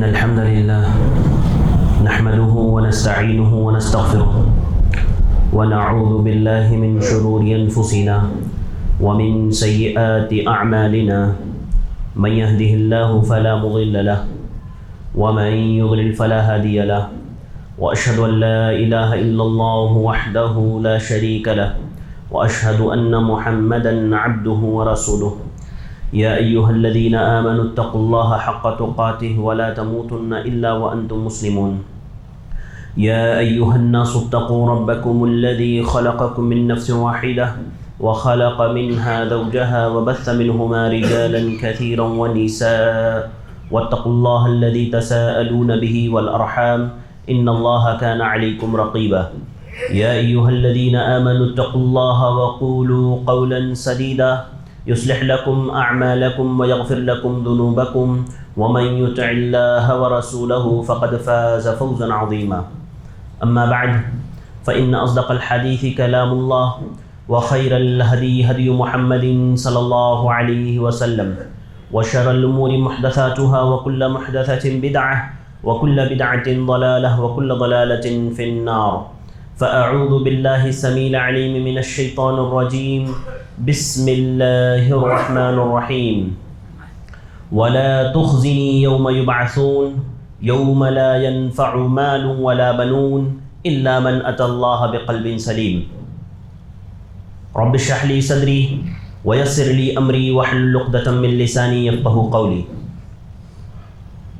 الحمد لله نحمده ونستعينه ونستغفره ونعوذ بالله من شرور أنفسنا ومن سيئات أعمالنا من يهده الله فلا مضل له ومن يضلل فلا هادي له وأشهد أن لا إله إلا الله وحده لا شريك له وأشهد أن محمدا عبده ورسوله يا أيها الذين آمنوا اتقوا الله حق تقاته ولا تموتن إلا وأنتم مسلمون يا أيها الناس اتقوا ربكم الذي خلقكم من نفس واحدة وخلق منها زوجها وبث منهما رجالا كثيرا ونساء واتقوا الله الذي تساءلون به والأرحام إن الله كان عليكم رقيبا يا أيها الذين آمنوا اتقوا الله وقولوا قولا سديدا يصلح لكم أعمالكم ويغفر لكم ذنوبكم ومن يطع الله ورسوله فقد فاز فوزا عظيما أما بعد فإن أصدق الحديث كلام الله وخير الهدي هدي محمد صلى الله عليه وسلم وشر الأمور محدثاتها وكل محدثة بدعة وكل بدعة ضلالة وكل ضلالة في النار فأعوذ بالله السميع العليم من الشيطان الرجيم بسم الله الرحمن الرحيم ولا تخزني يوم يبعثون يوم لا ينفع مال ولا بنون إلا من أتى الله بقلب سليم رب اشرح لي صدري ويسر لي أمري واحلل عقدة من لساني يفقهوا قولي.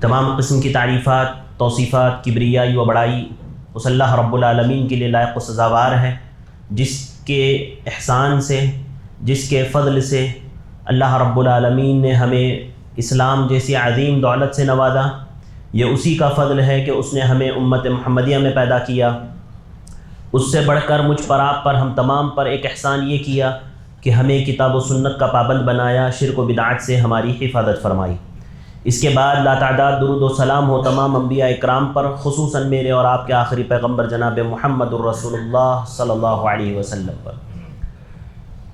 تمام قسم کی تعریفات، توصیفات، کبریائی و بڑائی اس اللہ رب العالمین کے لیے لائق و سزاوار ہے، جس کے احسان سے، جس کے فضل سے اللہ رب العالمین نے ہمیں اسلام جیسی عظیم دولت سے نوازا. یہ اسی کا فضل ہے کہ اس نے ہمیں امت محمدیہ میں پیدا کیا. اس سے بڑھ کر مجھ پر، آپ پر، ہم تمام پر ایک احسان یہ کیا کہ ہمیں کتاب و سنت کا پابند بنایا، شرک و بدعات سے ہماری حفاظت فرمائی. اس کے بعد لاتعداد درود و سلام ہو تمام انبیاء اکرام پر، خصوصاً میرے اور آپ کے آخری پیغمبر جناب محمد الرسول اللہ صلی اللہ علیہ وسلم پر.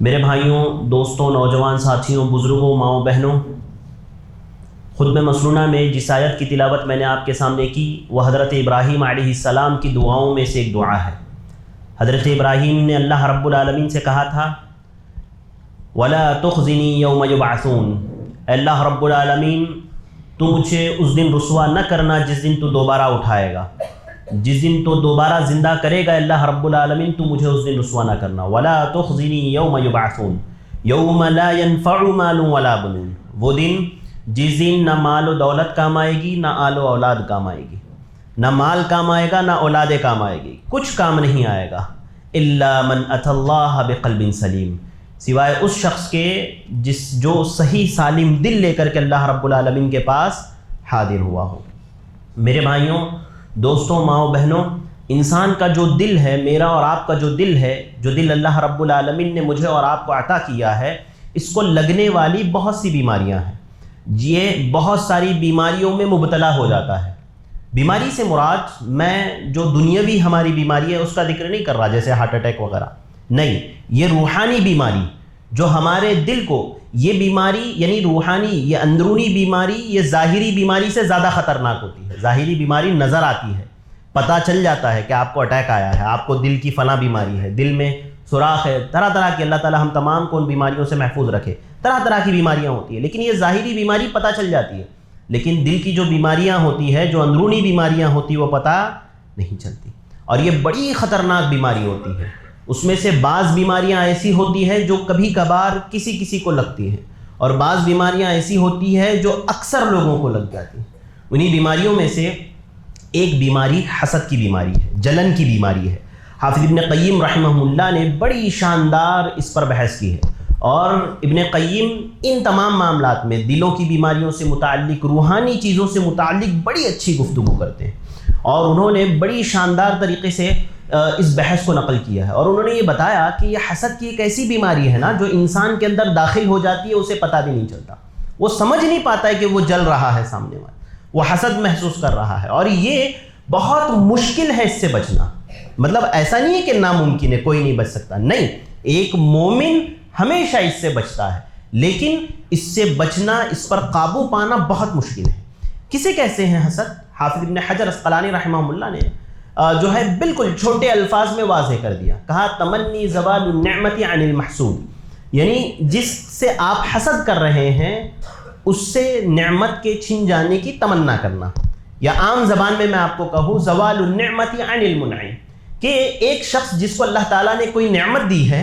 میرے بھائیوں، دوستوں، نوجوان ساتھیوں، بزرگوں، ماؤں بہنوں، خطبہ مسنونہ میں جس آیت کی تلاوت میں نے آپ کے سامنے کی وہ حضرت ابراہیم علیہ السلام کی دعاؤں میں سے ایک دعا ہے. حضرت ابراہیم نے اللہ رب العالمین سے کہا تھا وَلَا تُخْزِنِي يَوْمَ يُبْعَثُونَ، اے اللہ رب العالمین تو مجھے اس دن رسوا نہ کرنا جس دن تو دوبارہ اٹھائے گا، جس دن تو دوبارہ زندہ کرے گا اللہ رب العالمین تو مجھے اس دن رسوا نہ کرنا. وَلَا تُخْزِنِي يَوْمَ يُبْعَثُونَ يَوْمَ لَا يَنْفَعُ مَالٌ وَلَا بَنُونَ، وہ دن جس دن نہ مال و دولت کام آئے گی، نہ آل و اولاد کام آئے گی، نہ مال کام آئے گا، نہ اولاد کام آئے گی، کچھ کام نہیں آئے گا. إِلَّا مَنْ أَتَى اللَّهَ بِقَلْبٍ سَلِيمٍ، سوائے اس شخص کے جو صحیح سالم دل لے کر کے اللہ رب العالمین کے پاس حاضر ہوا ہو. میرے بھائیوں، دوستوں، ماؤں بہنوں، انسان کا جو دل ہے، میرا اور آپ کا جو دل ہے، جو دل اللہ رب العالمین نے مجھے اور آپ کو عطا کیا ہے، اس کو لگنے والی بہت سی بیماریاں ہیں. یہ بہت ساری بیماریوں میں مبتلا ہو جاتا ہے. بیماری سے مراد میں جو دنیاوی ہماری بیماری ہے اس کا ذکر نہیں کر رہا، جیسے ہارٹ اٹیک وغیرہ نہیں. یہ روحانی بیماری جو ہمارے دل کو، یہ بیماری یعنی روحانی، یہ اندرونی بیماری، یہ ظاہری بیماری سے زیادہ خطرناک ہوتی ہے. ظاہری بیماری نظر آتی ہے، پتہ چل جاتا ہے کہ آپ کو اٹیک آیا ہے، آپ کو دل کی فلاں بیماری ہے، دل میں سوراخ ہے، طرح طرح کی. اللہ تعالی ہم تمام کو ان بیماریوں سے محفوظ رکھے. طرح طرح کی بیماریاں ہوتی ہیں، لیکن یہ ظاہری بیماری پتہ چل جاتی ہے، لیکن دل کی جو بیماریاں ہوتی ہے، جو اندرونی بیماریاں ہوتی ہیں، وہ پتہ نہیں چلتی، اور یہ بڑی خطرناک بیماری ہوتی ہے. اس میں سے بعض بیماریاں ایسی ہوتی ہیں جو کبھی کبھار کسی کو لگتی ہیں، اور بعض بیماریاں ایسی ہوتی ہیں جو اکثر لوگوں کو لگ جاتی ہیں. انہی بیماریوں میں سے ایک بیماری حسد کی بیماری ہے، جلن کی بیماری ہے. حافظ ابن قیم رحمہ اللہ نے بڑی شاندار اس پر بحث کی ہے، اور ابن قیم ان تمام معاملات میں دلوں کی بیماریوں سے متعلق، روحانی چیزوں سے متعلق بڑی اچھی گفتگو کرتے ہیں، اور انہوں نے بڑی شاندار طریقے سے اس بحث کو نقل کیا ہے. اور انہوں نے یہ بتایا کہ یہ حسد کی ایک ایسی بیماری ہے نا جو انسان کے اندر داخل ہو جاتی ہے، اسے پتہ بھی نہیں چلتا، وہ سمجھ نہیں پاتا ہے کہ وہ جل رہا ہے سامنے والا، وہ حسد محسوس کر رہا ہے. اور یہ بہت مشکل ہے اس سے بچنا. مطلب ایسا نہیں ہے کہ ناممکن ہے، کوئی نہیں بچ سکتا، نہیں، ایک مومن ہمیشہ اس سے بچتا ہے، لیکن اس سے بچنا، اس پر قابو پانا بہت مشکل ہے. کسے کہتے ہیں حسد؟ حافظ ابن حجر اسقلانی رحمہ اللہ نے جو ہے بالکل چھوٹے الفاظ میں واضح کر دیا. کہا تمنی زوال النعمت عن المحسود، یعنی جس سے آپ حسد کر رہے ہیں اس سے نعمت کے چھن جانے کی تمنا کرنا، یا عام زبان میں آپ کو کہوں زوال النعمت عن المنعم، کہ ایک شخص جس کو اللہ تعالیٰ نے کوئی نعمت دی ہے،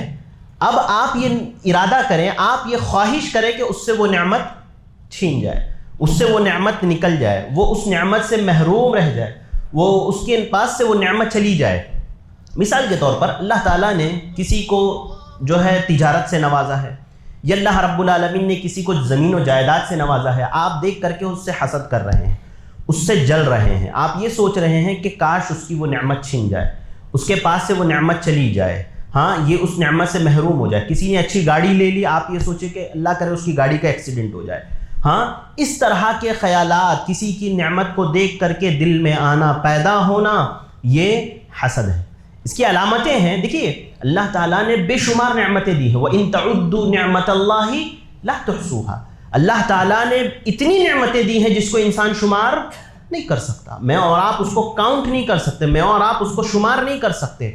اب آپ یہ ارادہ کریں، آپ یہ خواہش کریں کہ اس سے وہ نعمت چھین جائے، اس سے وہ نعمت نکل جائے، وہ اس نعمت سے محروم رہ جائے، وہ اس کے پاس سے وہ نعمت چلی جائے. مثال کے طور پر اللہ تعالیٰ نے کسی کو جو ہے تجارت سے نوازا ہے، یا اللہ رب العالمین نے کسی کو زمین و جائیداد سے نوازا ہے، آپ دیکھ کر کے اس سے حسد کر رہے ہیں، اس سے جل رہے ہیں، آپ یہ سوچ رہے ہیں کہ کاش اس کی وہ نعمت چھن جائے، اس کے پاس سے وہ نعمت چلی جائے، ہاں یہ اس نعمت سے محروم ہو جائے. کسی نے اچھی گاڑی لے لی، آپ یہ سوچیں کہ اللہ کرے اس کی گاڑی کا ایکسیڈنٹ ہو جائے. ہاں اس طرح کے خیالات، کسی کی نعمت کو دیکھ کر کے دل میں آنا، پیدا ہونا، یہ حسد ہے. اس کی علامتیں ہیں. دیکھیے اللہ تعالیٰ نے بے شمار نعمتیں دی ہیں. وَإِن تَعُدُّوا نِعْمَةَ اللَّهِ لَا تُحْصُوهَا، اللہ تعالیٰ نے اتنی نعمتیں دی ہیں جس کو انسان شمار نہیں کر سکتا. میں اور آپ اس کو کاؤنٹ نہیں کر سکتے، میں اور آپ اس کو شمار نہیں کر سکتے.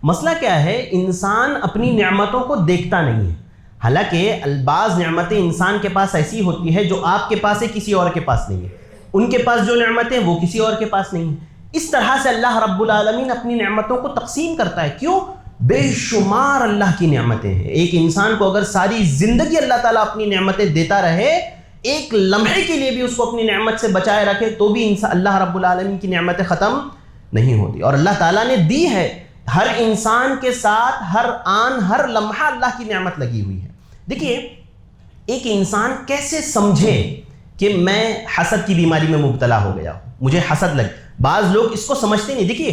مسئلہ کیا ہے؟ انسان اپنی نعمتوں کو دیکھتا نہیں ہے. حالانکہ بعض نعمتیں انسان کے پاس ایسی ہوتی ہے جو آپ کے پاس ہے، کسی اور کے پاس نہیں ہے. ان کے پاس جو نعمتیں وہ کسی اور کے پاس نہیں ہیں. اس طرح سے اللہ رب العالمین اپنی نعمتوں کو تقسیم کرتا ہے. کیوں؟ بے شمار اللہ کی نعمتیں ہیں. ایک انسان کو اگر ساری زندگی اللہ تعالیٰ اپنی نعمتیں دیتا رہے، ایک لمحے کے لیے بھی اس کو اپنی نعمت سے بچائے رکھے، تو بھی اللہ رب العالمین کی نعمتیں ختم نہیں ہوتی. اور اللہ تعالیٰ نے دی ہے. ہر انسان کے ساتھ ہر آن ہر لمحہ اللہ کی نعمت لگی ہوئی ہے. دیکھیے ایک انسان کیسے سمجھے کہ میں حسد کی بیماری میں مبتلا ہو گیا ہوں، مجھے حسد لگ. بعض لوگ اس کو سمجھتے نہیں. دیکھیے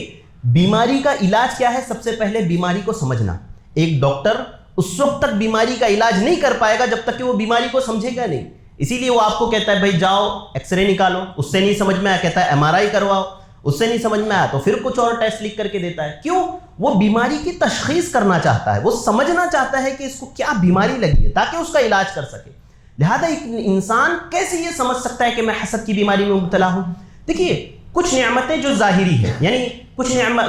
بیماری کا علاج کیا ہے؟ سب سے پہلے بیماری کو سمجھنا. ایک ڈاکٹر اس وقت تک بیماری کا علاج نہیں کر پائے گا جب تک کہ وہ بیماری کو سمجھے گا نہیں. اسی لیے وہ آپ کو کہتا ہے بھائی جاؤ ایکس رے نکالو، اس سے نہیں سمجھ میں آیا کہتا ہے MRI کرواؤ، اس سے نہیں سمجھ میں آیا تو پھر کچھ اور ٹیسٹ لکھ کر کے دیتا ہے. کیوں؟ وہ بیماری کی تشخیص کرنا چاہتا ہے، وہ سمجھنا چاہتا ہے کہ اس کو کیا بیماری لگی ہے تاکہ اس کا علاج کر سکے. لہذا ایک انسان کیسے یہ سمجھ سکتا ہے کہ میں حسد کی بیماری میں مبتلا ہوں؟ دیکھیے کچھ نعمتیں جو ظاہری ہیں، یعنی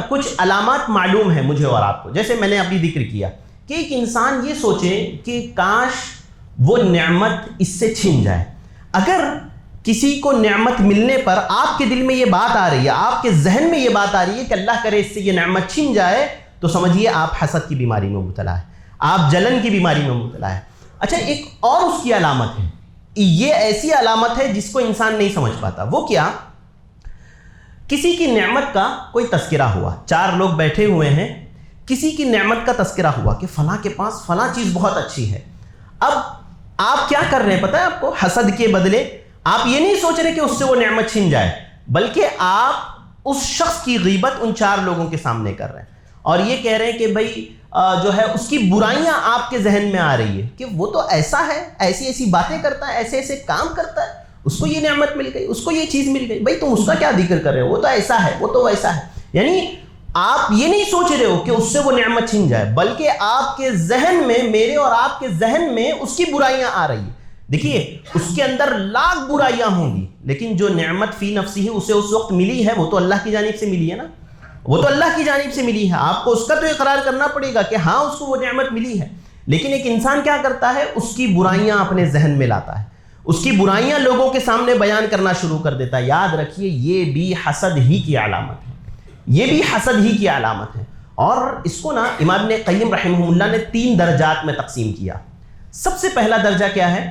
کچھ علامات معلوم ہیں مجھے اور آپ کو. جیسے میں نے ابھی ذکر کیا کہ ایک انسان یہ سوچے کہ کاش وہ نعمت اس سے چھن جائے. اگر کسی کو نعمت ملنے پر آپ کے دل میں یہ بات آ رہی ہے، آپ کے ذہن میں یہ بات آ رہی ہے کہ اللہ کرے اس سے یہ نعمت چھن جائے، تو سمجھیے آپ حسد کی بیماری میں مبتلا ہے، آپ جلن کی بیماری میں مبتلا ہے. اچھا ایک اور اس کی علامت ہے، یہ ایسی علامت ہے جس کو انسان نہیں سمجھ پاتا. وہ کیا؟ کسی کی نعمت کا کوئی تذکرہ ہوا، 4 لوگ بیٹھے ہوئے ہیں، کسی کی نعمت کا تذکرہ ہوا کہ فلاں کے پاس فلاں چیز بہت اچھی ہے. اب آپ کیا کر رہے ہیں پتہ ہے آپ کو؟ حسد کے بدلے آپ یہ نہیں سوچ رہے کہ اس سے وہ نعمت چھن جائے، بلکہ آپ اس شخص کی غیبت ان 4 لوگوں کے سامنے کر رہے ہیں اور یہ کہہ رہے ہیں کہ بھائی جو ہے اس کی برائیاں آپ کے ذہن میں آ رہی ہے کہ وہ تو ایسا ہے، ایسی ایسی باتیں کرتا ہے، ایسے ایسے کام کرتا ہے، اس کو یہ نعمت مل گئی، اس کو یہ چیز مل گئی. بھائی تم اس کا کیا ذکر کر رہے ہو؟ وہ تو ایسا ہے، وہ تو ویسا ہے. یعنی آپ یہ نہیں سوچ رہے ہو کہ اس سے وہ نعمت چھن جائے، بلکہ آپ کے ذہن میں، میرے اور آپ کے ذہن میں اس کی برائیاں آ رہی ہیں. دیکھیے اس کے اندر لاکھ برائیاں ہوں گی، لیکن جو نعمت فی نفسی ہے اسے اس وقت ملی ہے، وہ تو اللہ کی جانب سے ملی ہے نا، وہ تو اللہ کی جانب سے ملی ہے. آپ کو اس کا تو اقرار کرنا پڑے گا کہ ہاں اس کو وہ نعمت ملی ہے. لیکن ایک انسان کیا کرتا ہے؟ اس کی برائیاں اپنے ذہن میں لاتا ہے، اس کی برائیاں لوگوں کے سامنے بیان کرنا شروع کر دیتا ہے. یاد رکھیے یہ بھی حسد ہی کی علامت ہے، یہ بھی حسد ہی کی علامت ہے. اور اس کو نا امام ابن قیم رحمہ اللہ نے 3 درجات میں تقسیم کیا. سب سے پہلا درجہ کیا ہے؟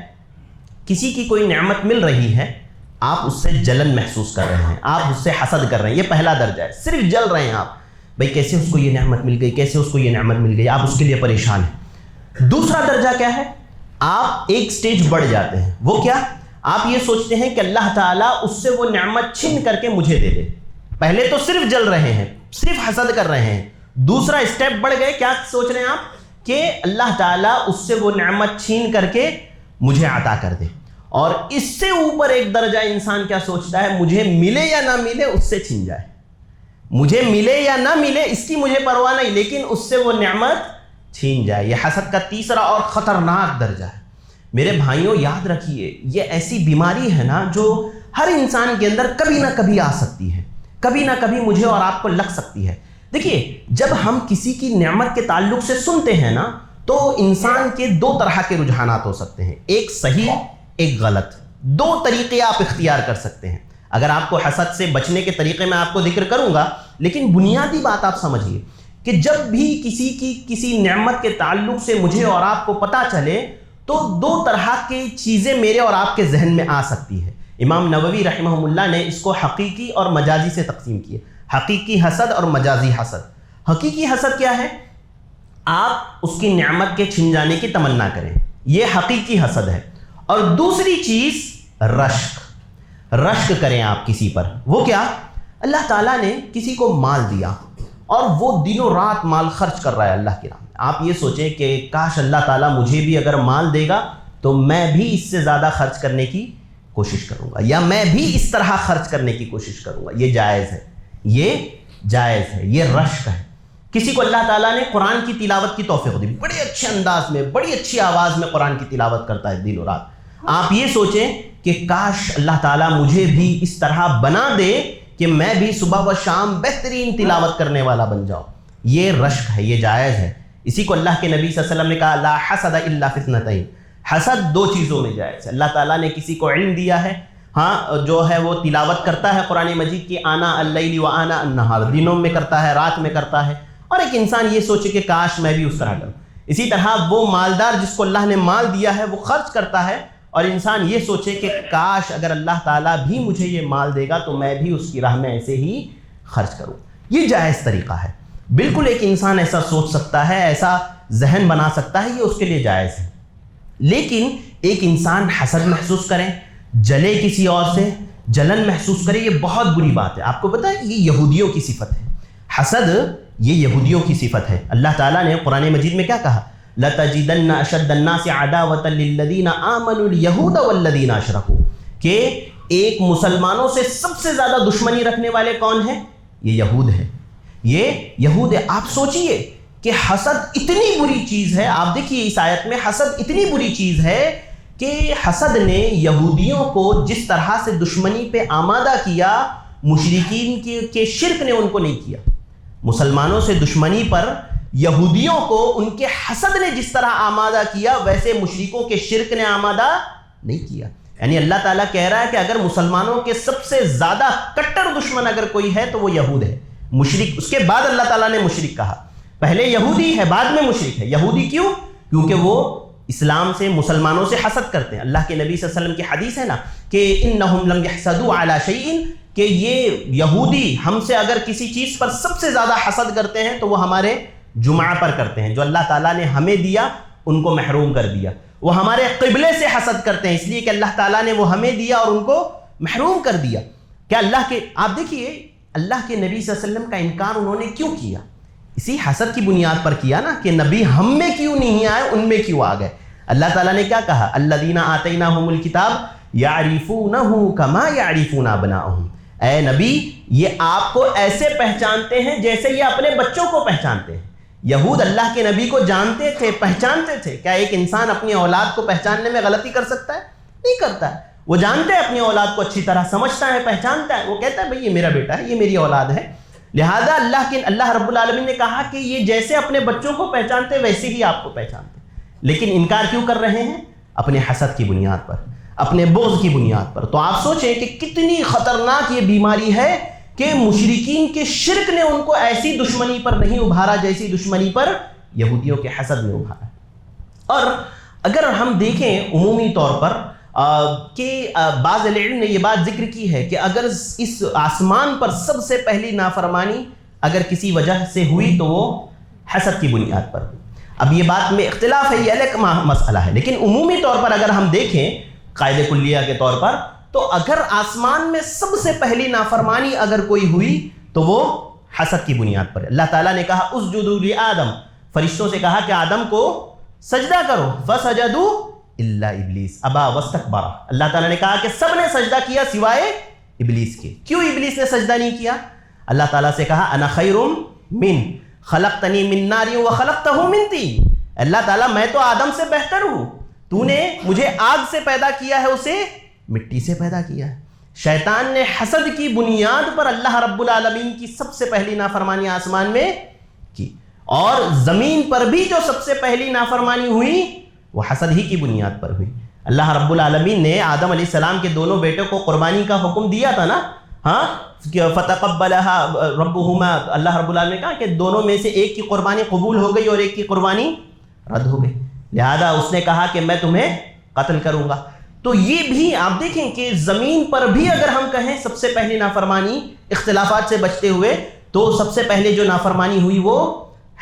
کسی کی کوئی نعمت مل رہی ہے، آپ اس سے جلن محسوس کر رہے ہیں، آپ اس سے حسد کر رہے ہیں، یہ پہلا درجہ ہے. صرف جل رہے ہیں آپ، بھئی کیسے اس کو یہ نعمت مل گئی، کیسے اس کو یہ نعمت مل گئی، آپ اس کے لیے پریشان ہیں. دوسرا درجہ کیا ہے؟ آپ ایک سٹیج بڑھ جاتے ہیں. وہ کیا؟ آپ یہ سوچتے ہیں کہ اللہ تعالیٰ اس سے وہ نعمت چھن کر کے مجھے دے دے. پہلے تو صرف جل رہے ہیں، صرف حسد کر رہے ہیں. دوسرا اسٹیپ بڑھ گئے، کیا سوچ رہے ہیں آپ؟ کہ اللہ تعالیٰ اس سے وہ نعمت چھین کر کے مجھے عطا کر دے. اور اس سے اوپر ایک درجہ انسان کیا سوچتا ہے؟ مجھے ملے یا نہ ملے اس سے چھن جائے، مجھے ملے یا نہ ملے اس کی مجھے پرواہ نہیں، لیکن اس سے وہ نعمت چھین جائے. یہ حسد کا تیسرا اور خطرناک درجہ ہے. میرے بھائیوں یاد رکھیے یہ ایسی بیماری ہے نا جو ہر انسان کے اندر کبھی نہ کبھی آ سکتی ہے، کبھی نہ کبھی مجھے اور آپ کو لگ سکتی ہے۔ دیکھیے، جب ہم کسی کی نعمت کے تعلق سے سنتے ہیں نا، تو انسان کے دو طرح کے رجحانات ہو سکتے ہیں، ایک صحیح ایک غلط، دو طریقے آپ اختیار کر سکتے ہیں۔ اگر آپ کو حسد سے بچنے کے طریقے میں آپ کو ذکر کروں گا، لیکن بنیادی بات آپ سمجھیے کہ جب بھی کسی کی کسی نعمت کے تعلق سے مجھے اور آپ کو پتہ چلے تو دو طرح کی چیزیں میرے اور آپ کے ذہن میں آ سکتی ہے۔ امام نووی رحمہ اللہ نے اس کو حقیقی اور مجازی سے تقسیم کیے، حقیقی حسد اور مجازی حسد۔ حقیقی حسد کیا ہے؟ آپ اس کی نعمت کے چھن جانے کی تمنا کریں، یہ حقیقی حسد ہے۔ اور دوسری چیز رشک کریں آپ کسی پر۔ وہ کیا؟ اللہ تعالیٰ نے کسی کو مال دیا اور وہ دنوں رات مال خرچ کر رہا ہے اللہ کی راہ میں۔ آپ یہ سوچیں کہ کاش اللہ تعالیٰ مجھے بھی اگر مال دے گا تو میں بھی اس سے زیادہ خرچ کرنے کی کوشش کروں گا، یا میں بھی اس طرح خرچ کرنے کی کوشش کروں گا۔ یہ جائز ہے، یہ جائز ہے، یہ رشک ہے۔ کسی کو اللہ تعالیٰ نے قرآن کی تلاوت کی توفیق دی، بڑے اچھے انداز میں، بڑی اچھی آواز میں قرآن کی تلاوت کرتا ہے دن و رات۔ آپ یہ سوچیں کہ کاش اللہ تعالیٰ مجھے بھی اس طرح بنا دے کہ میں بھی صبح و شام بہترین تلاوت کرنے والا بن جاؤں۔ یہ رشک ہے، یہ جائز ہے۔ اسی کو اللہ کے نبی صلی اللہ علیہ وسلم نے کہا لا حسد الا فی اثنتین، حسد دو چیزوں میں جائز ہے۔ اللہ تعالیٰ نے کسی کو علم دیا ہے، جو ہے وہ تلاوت کرتا ہے قرآن مجید کی آنا اللیل و آنا النہار، دنوں میں کرتا ہے، رات میں کرتا ہے، اور ایک انسان یہ سوچے کہ کاش میں بھی اس طرح کروں۔ اسی طرح وہ مالدار جس کو اللہ نے مال دیا ہے وہ خرچ کرتا ہے، اور انسان یہ سوچے کہ کاش اگر اللہ تعالیٰ بھی مجھے یہ مال دے گا تو میں بھی اس کی راہ میں ایسے ہی خرچ کروں۔ یہ جائز طریقہ ہے، بالکل ایک انسان ایسا سوچ سکتا ہے، ایسا ذہن بنا سکتا ہے، یہ اس کے لیے جائز ہے۔ لیکن ایک انسان حسد محسوس کرے، جلے کسی اور سے، جلن محسوس کرے، یہ بہت بری بات ہے۔ آپ کو پتہ ہے یہ یہودیوں کی صفت ہے، حسد یہ یہودیوں کی صفت ہے۔ اللہ تعالیٰ نے قرآن مجید میں کیا کہا؟ لَتَجِدَنَّ أَشَدَّ النَّاسِ عَدَاوَةً لِلَّذِينَ آمَنُوا الْيَهُودَ وَالَّذِينَ أَشْرَكُوا، کہ ایک مسلمانوں سے سب سے زیادہ دشمنی رکھنے والے کون ہیں؟ یہ یہود ہیں، یہ یہود ہے۔ آپ سوچئے کہ حسد اتنی بری چیز ہے، آپ دیکھیے اس آیت میں حسد اتنی بری چیز ہے کہ حسد نے یہودیوں کو جس طرح سے دشمنی پہ آمادہ کیا، مشرکین کے شرک نے ان کو نہیں کیا۔ مسلمانوں سے دشمنی پر یہودیوں کو ان کے حسد نے جس طرح آمادہ کیا، ویسے مشرکوں کے شرک نے آمادہ نہیں کیا۔ یعنی اللہ تعالیٰ کہہ رہا ہے کہ اگر مسلمانوں کے سب سے زیادہ کٹر دشمن اگر کوئی ہے تو وہ یہود ہے، مشرک۔ اس کے بعد اللہ تعالیٰ نے مشرک کہا، پہلے یہودی ہے بعد میں مشرک ہے۔ یہودی کیوں؟ کیونکہ وہ اسلام سے، مسلمانوں سے حسد کرتے ہیں۔ اللہ کے نبی صلی اللہ علیہ وسلم کی حدیث ہے نا کہ انہم لم یحسدوا علی شیء، کہ یہ یہودی ہم سے اگر کسی چیز پر سب سے زیادہ حسد کرتے ہیں تو وہ ہمارے جمعہ پر کرتے ہیں، جو اللہ تعالیٰ نے ہمیں دیا ان کو محروم کر دیا۔ وہ ہمارے قبلے سے حسد کرتے ہیں اس لیے کہ اللہ تعالیٰ نے وہ ہمیں دیا اور ان کو محروم کر دیا۔ کیا اللہ کے، آپ دیکھیے اللہ کے نبی صلی اللہ علیہ وسلم کا انکار انہوں نے کیوں کیا؟ اسی حسد کی بنیاد پر کیا نا کہ نبی ہم میں کیوں نہیں آئے، ان میں کیوں آ گئے۔ اللہ تعالیٰ نے کیا کہا؟ الذین آتیناہم الکتاب یعرفونہ کما یعرفون ابناءہم، اے نبی یہ آپ کو ایسے پہچانتے ہیں جیسے یہ اپنے بچوں کو پہچانتے ہیں۔ یہود اللہ کے نبی کو جانتے تھے، پہچانتے تھے۔ کیا ایک انسان اپنی اولاد کو پہچاننے میں غلطی کر سکتا ہے؟ نہیں کرتا ہے۔ وہ جانتے ہیں اپنی اولاد کو اچھی طرح، سمجھتا ہے، پہچانتا ہے، وہ کہتا ہے بھئی یہ میرا بیٹا ہے، یہ میری اولاد ہے۔ لہذا اللہ رب العالمین نے کہا کہ یہ جیسے اپنے بچوں کو پہچانتے ویسے ہی آپ کو پہچانتے۔ لیکن انکار کیوں کر رہے ہیں؟ اپنے حسد کی بنیاد پر، اپنے بغض کی بنیاد پر۔ تو آپ سوچیں کہ کتنی خطرناک یہ بیماری ہے کہ مشرکین کے شرک نے ان کو ایسی دشمنی پر نہیں ابھارا جیسی دشمنی پر یہودیوں کے حسد نے ابھارا۔ اور اگر ہم دیکھیں عمومی طور پر کہ بعض علم نے یہ بات ذکر کی ہے کہ اگر اس آسمان پر سب سے پہلی نافرمانی اگر کسی وجہ سے ہوئی تو وہ حسد کی بنیاد پر۔ اب یہ بات میں اختلاف ہے، یہ الگ مسئلہ ہے، لیکن عمومی طور پر اگر ہم دیکھیں قاعدہ کلیہ کے طور پر، تو اگر آسمان میں سب سے پہلی نافرمانی اگر کوئی ہوئی تو وہ حسد کی بنیاد پر۔ اللہ تعالیٰ نے کہا اسجدوا لآدم، فرشتوں سے کہا کہ آدم کو سجدہ کرو، فسجدوا الا ابلیس ابا واستکبر، اللہ تعالیٰ نے کہا کہ سب نے سجدہ کیا سوائے ابلیس کے۔ کیوں ابلیس نے سجدہ نہیں کیا؟ اللہ تعالیٰ سے کہا انا خیر من خلقتنی من نار وخلقتہ من طین، اللہ تعالیٰ میں تو آدم سے بہتر ہوں، تو نے مجھے آگ سے پیدا کیا ہے، اسے مٹی سے پیدا کیا ہے۔ شیطان نے حسد کی بنیاد پر اللہ رب العالمین کی سب سے پہلی نافرمانی آسمان میں کی، اور زمین پر بھی جو سب سے پہلی نافرمانی ہوئی وہ حسد ہی کی بنیاد پر ہوئی۔ اللہ رب العالمین نے آدم علیہ السلام کے دونوں بیٹوں کو قربانی کا حکم دیا تھا نا، ہاں، فتقبلها ربهما، اللہ رب العالمین نے کہا کہ دونوں میں سے ایک کی قربانی قبول ہو گئی اور ایک کی قربانی رد ہو گئی، لہذا اس نے کہا کہ میں تمہیں قتل کروں گا۔ تو یہ بھی آپ دیکھیں کہ زمین پر بھی اگر ہم کہیں سب سے پہلی نافرمانی اختلافات سے بچتے ہوئے، تو سب سے پہلے جو نافرمانی ہوئی وہ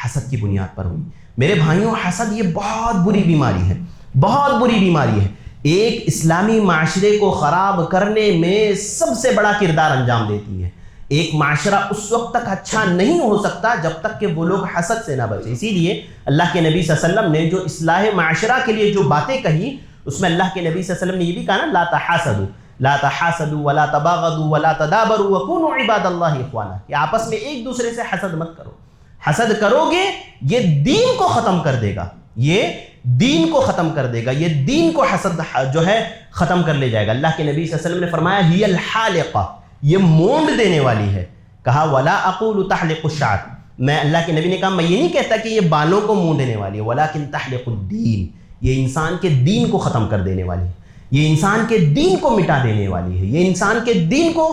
حسد کی بنیاد پر ہوئی۔ میرے بھائیوں، حسد یہ بہت بری بیماری ہے، بہت بری بیماری ہے، ایک اسلامی معاشرے کو خراب کرنے میں سب سے بڑا کردار انجام دیتی ہے۔ ایک معاشرہ اس وقت تک اچھا نہیں ہو سکتا جب تک کہ وہ لوگ حسد سے نہ بچیں۔ اسی لیے اللہ کے نبی صلی اللہ علیہ وسلم نے جو اصلاح معاشرہ کے لیے جو باتیں کہی، اس میں اللہ کے نبی صلی اللہ علیہ وسلم نے یہ بھی کہا نا، لا تحاسدوا، لا تحاسدوا ولا تباغضوا ولا تدابروا وكونوا عباد اللہ اخوانا، کہ آپس میں ایک دوسرے سے حسد مت کرو، حسد کرو گے یہ دین کو ختم کر دے گا، یہ دین کو ختم کر دے گا، یہ دین کو حسد جو ہے ختم کر لے جائے گا۔ اللہ کے نبی صلی اللہ علیہ وسلم نے فرمایا ہی الحالقہ، یہ مونڈ دینے والی ہے، کہا ولا اقول تحلق الشعر، میں اللہ کے نبی نے کہا میں یہ نہیں کہتا کہ یہ بالوں کو مونڈنے والی ہے، ولکن تحلق الدین، یہ انسان کے دین کو ختم کر دینے والی ہے، یہ انسان کے دین کو مٹا دینے والی ہے، یہ انسان کے دین کو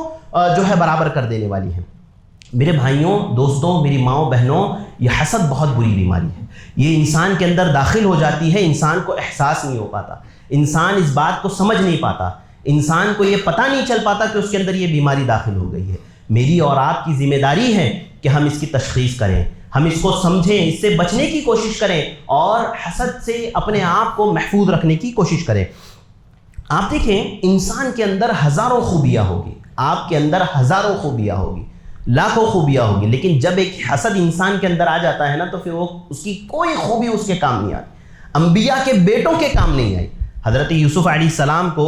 جو ہے برابر کر دینے والی ہے۔ میرے بھائیوں، دوستوں، میری ماؤں، بہنوں، یہ حسد بہت بری بیماری ہے، یہ انسان کے اندر داخل ہو جاتی ہے، انسان کو احساس نہیں ہو پاتا، انسان اس بات کو سمجھ نہیں پاتا، انسان کو یہ پتہ نہیں چل پاتا کہ اس کے اندر یہ بیماری داخل ہو گئی ہے۔ میری اور آپ کی ذمہ داری ہے کہ ہم اس کی تشخیص کریں، ہم اس کو سمجھیں، اس سے بچنے کی کوشش کریں اور حسد سے اپنے آپ کو محفوظ رکھنے کی کوشش کریں۔ آپ دیکھیں، انسان کے اندر ہزاروں خوبیاں ہوگی، آپ کے اندر ہزاروں خوبیاں ہوگی، لاکھوں خوبیاں ہوگی، لیکن جب ایک حسد انسان کے اندر آ جاتا ہے نا، تو پھر وہ اس کی کوئی خوبی اس کے کام نہیں آتی، انبیاء کے بیٹوں کے کام نہیں آئی۔ حضرت یوسف علیہ السلام کو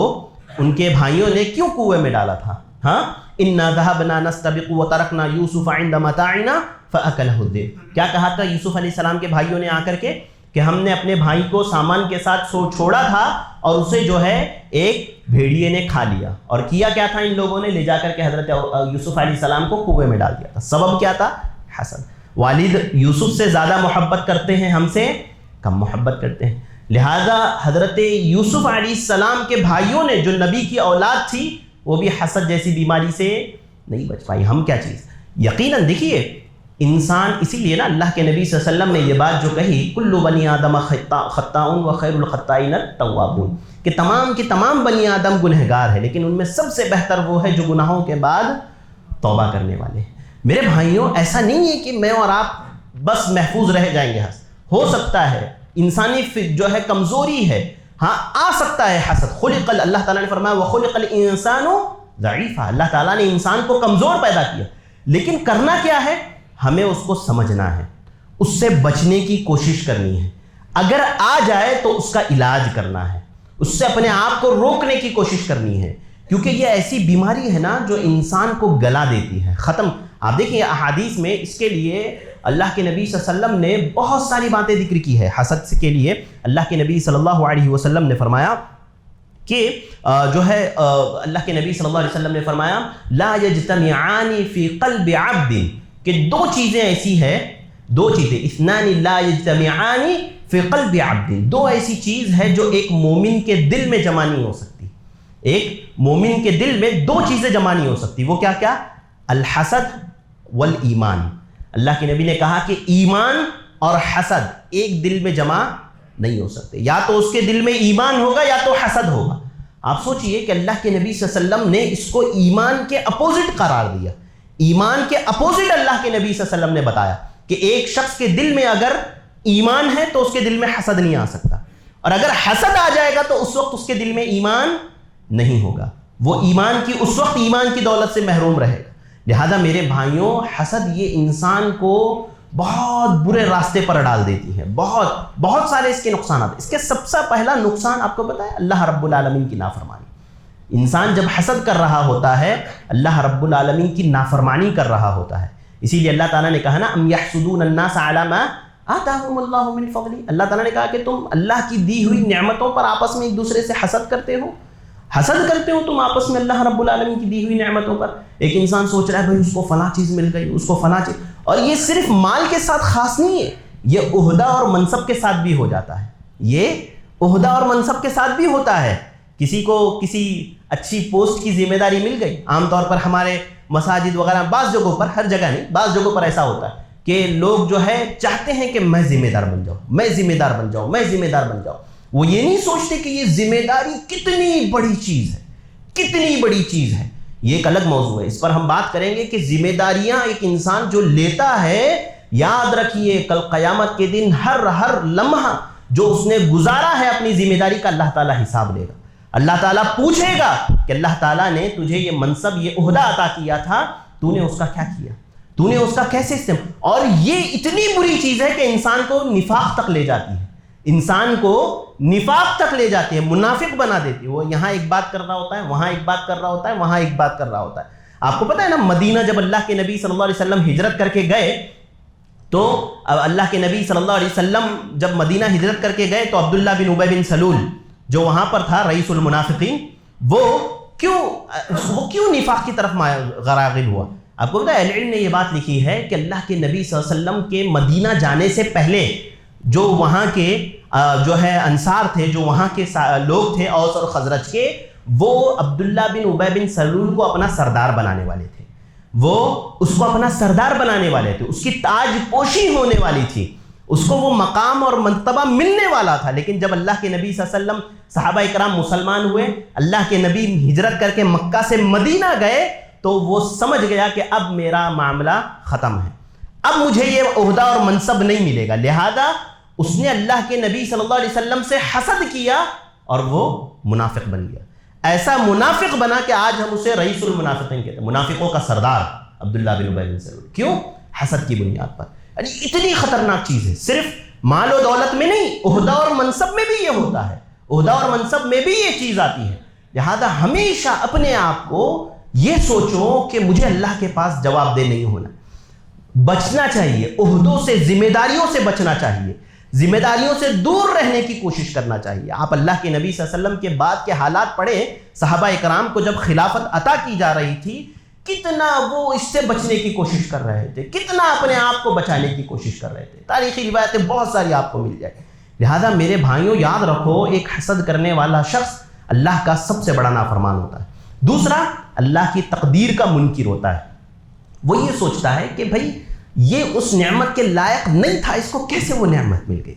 ان کے بھائیوں نے کیوں کنویں میں ڈالا تھا؟ ہاں، انا ذهبنا نستبق وتركنا يوسف عند متاعنا فاكله الذئب، کیا کہا تھا یوسف علیہ السلام کے بھائیوں نے آ کر کے کہ ہم نے اپنے بھائی کو سامان کے ساتھ چھوڑا تھا اور اسے جو ہے ایک بھیڑیے نے کھا لیا، اور کیا کیا تھا ان لوگوں نے؟ لے جا کر کے حضرت یوسف علیہ السلام کو کنویں میں ڈال دیا تھا۔ سبب کیا تھا؟ حسد۔ والد یوسف سے زیادہ محبت کرتے ہیں، ہم سے کم محبت کرتے ہیں، لہذا حضرت یوسف علیہ السلام کے بھائیوں نے جو نبی کی اولاد تھی وہ بھی حسد جیسی بیماری سے نہیں بچ پائی۔ ہم کیا چیز؟ یقیناً دیکھیے، انسان، اسی لیے نا اللہ کے نبی صلی اللہ علیہ وسلم نے یہ بات جو کہی، کل بنی آدم خطاء وخیر الخطائین التوابون، کہ تمام کے تمام بنی آدم گنہگار ہے، لیکن ان میں سب سے بہتر وہ ہے جو گناہوں کے بعد توبہ کرنے والے ہیں۔ میرے بھائیوں، ایسا نہیں ہے کہ میں اور آپ بس محفوظ رہ جائیں گے۔ ہو سکتا ہے، انسانی جو ہے کمزوری ہے، ہاں آ سکتا ہے حسد، اللہ تعالیٰ نے فرمایا وَخُلِقَ الْإِنسَانُ ضَعِيفًا، اللہ تعالیٰ نے انسان کو کمزور پیدا کیا، لیکن کرنا کیا ہے؟ ہمیں اس کو سمجھنا ہے، اس سے بچنے کی کوشش کرنی ہے، اگر آ جائے تو اس کا علاج کرنا ہے، اس سے اپنے آپ کو روکنے کی کوشش کرنی ہے، کیونکہ یہ ایسی بیماری ہے نا جو انسان کو گلا دیتی ہے، ختم۔ آپ دیکھیں احادیث میں اس کے لیے اللہ کے نبی صلی اللہ علیہ وسلم نے بہت ساری باتیں ذکر کی ہے۔ حسد کے لیے اللہ کے نبی صلی اللہ علیہ وسلم نے فرمایا کہ جو ہے اللہ کے نبی صلی اللہ علیہ وسلم نے فرمایا لا یجتمعان فی قلب عبد، کہ دو چیزیں ایسی ہیں، دو چیزیں، اثنان لا یجتمعان فی قلب عبد، دو ایسی چیز ہے جو ایک مومن کے دل میں جمع نہیں ہو سکتی، ایک مومن کے دل میں دو چیزیں جمع نہیں ہو سکتی، وہ کیا کیا؟ الحسد والایمان۔ اللہ کے نبی نے کہا کہ ایمان اور حسد ایک دل میں جمع نہیں ہو سکتے، یا تو اس کے دل میں ایمان ہوگا یا تو حسد ہوگا۔ آپ سوچئے کہ اللہ کے نبی صلی اللہ علیہ وسلم نے اس کو ایمان کے اپوزٹ قرار دیا، ایمان کے اپوزٹ اللہ کے نبی صلی اللہ علیہ وسلم نے بتایا کہ ایک شخص کے دل میں اگر ایمان ہے تو اس کے دل میں حسد نہیں آ سکتا، اور اگر حسد آ جائے گا تو اس وقت اس کے دل میں ایمان نہیں ہوگا، وہ ایمان کی اس وقت ایمان کی دولت سے محروم رہے گا۔ لہذا میرے بھائیوں، حسد یہ انسان کو بہت برے راستے پر ڈال دیتی ہے، بہت سارے اس کے نقصانات۔ اس کے سب سے پہلا نقصان آپ کو پتہ ہے؟ اللہ رب العالمین کی نافرمانی۔ انسان جب حسد کر رہا ہوتا ہے، اللہ رب العالمین کی نافرمانی کر رہا ہوتا ہے، اسی لیے اللہ تعالیٰ نے کہا نا ام یحسدون الناس علی ما آتاہم اللہ من فضلہ، اللہ تعالیٰ نے کہا کہ تم اللہ کی دی ہوئی نعمتوں پر آپس میں ایک دوسرے سے حسد کرتے ہو۔ حسد کرتے ہو تم آپس میں اللہ رب العالمین کی دی ہوئی نعمتوں پر. ایک انسان سوچ رہا ہے بھائی اس کو فلاں چیز مل گئی, اس کو فلاں چیز, اور یہ صرف مال کے ساتھ خاص نہیں ہے, یہ عہدہ اور منصب کے ساتھ بھی ہو جاتا ہے. یہ عہدہ اور منصب کے ساتھ بھی ہوتا ہے. کسی کو کسی اچھی پوسٹ کی ذمہ داری مل گئی. عام طور پر ہمارے مساجد وغیرہ بعض جگہوں پر, ہر جگہ نہیں, بعض جگہوں پر ایسا ہوتا ہے کہ لوگ جو ہے چاہتے ہیں کہ میں ذمہ دار بن جاؤں, میں ذمہ دار بن جاؤں, میں ذمہ دار بن جاؤں. وہ یہ نہیں سوچتے کہ یہ ذمہ داری کتنی بڑی چیز ہے, کتنی بڑی چیز ہے. یہ ایک الگ موضوع ہے, اس پر ہم بات کریں گے کہ ذمہ داریاں ایک انسان جو لیتا ہے, یاد رکھیے کل قیامت کے دن ہر لمحہ جو اس نے گزارا ہے اپنی ذمہ داری کا اللہ تعالیٰ حساب لے گا. اللہ تعالیٰ پوچھے گا کہ اللہ تعالیٰ نے تجھے یہ منصب, یہ عہدہ عطا کیا تھا, تو نے اس کا کیا کیا, تو نے اس کا کیسے استعمال. اور یہ اتنی بری چیز ہے کہ انسان کو نفاق تک لے جاتی ہے, انسان کو نفاق تک لے جاتی ہے, منافق بنا دیتی ہے. وہ یہاں ایک بات کر رہا ہوتا ہے, وہاں ایک بات کر رہا ہوتا ہے, وہاں ایک بات کر رہا ہوتا ہے. آپ کو پتہ ہے نا, مدینہ جب اللہ کے نبی صلی اللہ علیہ وسلم ہجرت کر کے گئے تو اللہ کے نبی صلی اللہ علیہ وسلم جب مدینہ ہجرت کر کے گئے تو عبداللہ بن ابی بن سلول جو وہاں پر تھا رئیس المنافقین, وہ کیوں نفاق کی طرف غراغب ہوا؟ آپ کو پتہ ہے, اہل علم نے یہ بات لکھی ہے کہ اللہ کے نبی صلی اللہ علیہ وسلم کے مدینہ جانے سے پہلے جو وہاں کے جو ہے انصار تھے, جو وہاں کے لوگ تھے اوس اور خزرج کے, وہ عبداللہ بن ابی بن سلول کو اپنا سردار بنانے والے تھے. وہ اس کو اپنا سردار بنانے والے تھے, اس کی تاج پوشی ہونے والی تھی, اس کو وہ مقام اور مرتبہ ملنے والا تھا. لیکن جب اللہ کے نبی صلی اللہ علیہ وسلم, صحابہ کرام مسلمان ہوئے, اللہ کے نبی ہجرت کر کے مکہ سے مدینہ گئے, تو وہ سمجھ گیا کہ اب میرا معاملہ ختم ہے, اب مجھے یہ عہدہ اور منصب نہیں ملے گا. لہذا اس نے اللہ کے نبی صلی اللہ علیہ وسلم سے حسد کیا اور وہ منافق بن گیا. ایسا منافق بنا کہ آج ہم اسے رئیس المنافقین کہتے ہیں, منافقوں کا سردار عبداللہ بن ابی بن سلول. کیوں؟ حسد کی بنیاد پر. یعنی اتنی خطرناک چیز ہے. صرف مال و دولت میں نہیں, عہدہ اور منصب میں بھی یہ ہوتا ہے, عہدہ اور منصب میں بھی یہ چیز آتی ہے. لہذا ہمیشہ اپنے آپ کو یہ سوچو کہ مجھے اللہ کے پاس جواب دہ نہیں ہونا, بچنا چاہیے عہدوں سے, ذمہ داریوں سے بچنا چاہیے, ذمہ داریوں سے دور رہنے کی کوشش کرنا چاہیے. آپ اللہ کے نبی صلی اللہ علیہ وسلم کے بعد کے حالات پڑھیں, صحابہ کرام کو جب خلافت عطا کی جا رہی تھی, کتنا وہ اس سے بچنے کی کوشش کر رہے تھے, کتنا اپنے آپ کو بچانے کی کوشش کر رہے تھے. تاریخی روایتیں بہت ساری آپ کو مل جائیں. لہذا میرے بھائیوں یاد رکھو, ایک حسد کرنے والا شخص اللہ کا سب سے بڑا نافرمان ہوتا ہے. دوسرا, اللہ کی تقدیر کا منکر ہوتا ہے. وہ یہ سوچتا ہے کہ بھائی یہ اس نعمت کے لائق نہیں تھا, اس کو کیسے وہ نعمت مل گئی.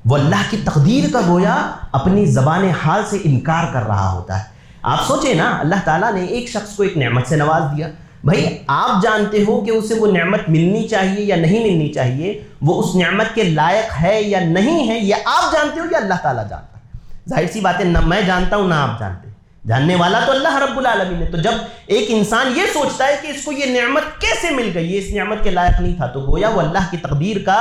وہ اللہ کی تقدیر کا گویا اپنی زبان حال سے انکار کر رہا ہوتا ہے. آپ سوچیں نا, اللہ تعالیٰ نے ایک شخص کو ایک نعمت سے نواز دیا, بھائی آپ جانتے ہو کہ اسے وہ نعمت ملنی چاہیے یا نہیں ملنی چاہیے, وہ اس نعمت کے لائق ہے یا نہیں ہے, یہ آپ جانتے ہو یا اللہ تعالیٰ جانتا ہے. ظاہر سی بات ہے, نہ میں جانتا ہوں نہ آپ جانتے, جاننے والا تو اللہ رب العالمین ہے. تو جب ایک انسان یہ سوچتا ہے کہ اس کو یہ نعمت کیسے مل گئی, یہ اس نعمت کے لائق نہیں تھا, تو گویا وہ اللہ کی تقدیر کا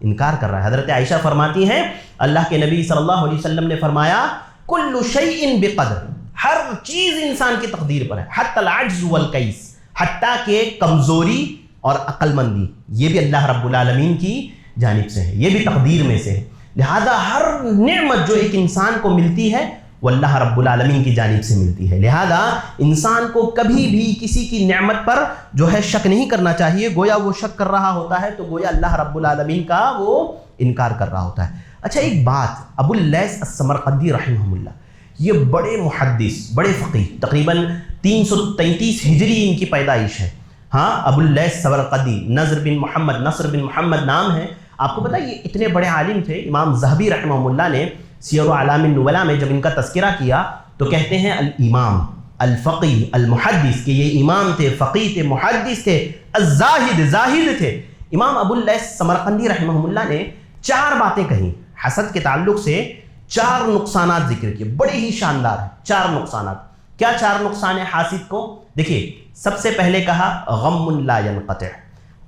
انکار کر رہا ہے. حضرت عائشہ فرماتی ہیں, اللہ کے نبی صلی اللہ علیہ وسلم نے فرمایا, کل شیء بقدر, ہر چیز انسان کی تقدیر پر ہے, حتی العجز والکیس, حتیٰ کہ کمزوری اور عقل مندی, یہ بھی اللہ رب العالمین کی جانب سے ہے, یہ بھی تقدیر میں سے ہے. لہذا ہر نعمت جو ایک انسان کو ملتی ہے وہ اللہ رب العالمین کی جانب سے ملتی ہے. لہذا انسان کو کبھی بھی کسی کی نعمت پر جو ہے شک نہیں کرنا چاہیے. گویا وہ شک کر رہا ہوتا ہے تو گویا اللہ رب العالمین کا وہ انکار کر رہا ہوتا ہے. اچھا ایک بات, ابو اللیث السمرقندی رحمہ اللہ, یہ بڑے محدث, بڑے فقیہ, تقریباً 333 ہجری ان کی پیدائش ہے. ہاں, ابو اللیث السمرقندی, نصر بن محمد نام ہے. آپ کو پتہ ہے یہ اتنے بڑے عالم تھے. امام ذہبی رحمہ اللہ نے سیر اعلام النبلاء میں جب ان کا تذکرہ کیا تو کہتے ہیں الامام الفقی المحدث, کہ یہ امام تھے, فقیہ تھے, محدث تھے, الزاہد, زاہد تھے. امام ابو اللیث سمرقندی رحمہ اللہ نے 4 باتیں کہیں حسد کے تعلق سے, 4 نقصانات ذکر کیے, بڑے ہی شاندار ہیں 4 نقصانات. کیا 4 نقصان ہیں حاسد کو؟ دیکھیے, سب سے پہلے کہا غم لا ينقطع.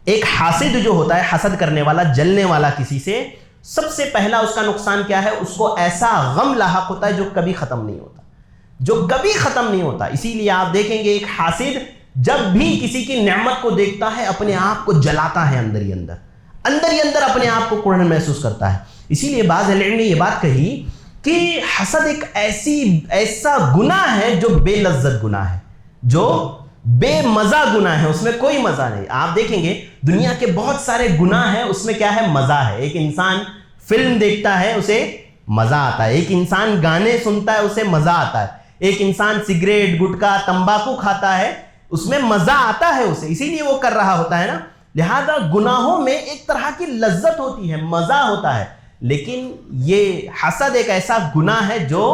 ایک حاسد جو ہوتا ہے, حسد کرنے والا, جلنے والا کسی سے, سب سے پہلا اس کا نقصان کیا ہے, اس کو ایسا غم لاحق ہوتا ہے جو کبھی ختم نہیں ہوتا, جو کبھی ختم نہیں ہوتا. اسی لیے آپ دیکھیں گے ایک حاسد جب بھی کسی کی نعمت کو دیکھتا ہے اپنے آپ کو جلاتا ہے, اندر ہی اندر اپنے آپ کو کڑن محسوس کرتا ہے. اسی لیے بعض علماء نے یہ بات کہی کہ حسد ایک ایسا گناہ ہے جو بے لذت گناہ ہے، جو بے مزہ گناہ ہے، اس میں کوئی مزہ نہیں۔ آپ دیکھیں گے دنیا کے بہت سارے گناہ ہیں، اس میں کیا ہے؟ مزہ ہے۔ ایک انسان فلم دیکھتا ہے اسے مزہ آتا ہے، ایک انسان گانے سنتا ہے اسے مزہ آتا ہے، ایک انسان سگریٹ گٹکا تمباکو کھاتا ہے اس میں مزہ آتا ہے اسے، اسی لیے وہ کر رہا ہوتا ہے نا۔ لہذا گناہوں میں ایک طرح کی لذت ہوتی ہے، مزہ ہوتا ہے، لیکن یہ حسد ایک ایسا گناہ ہے جو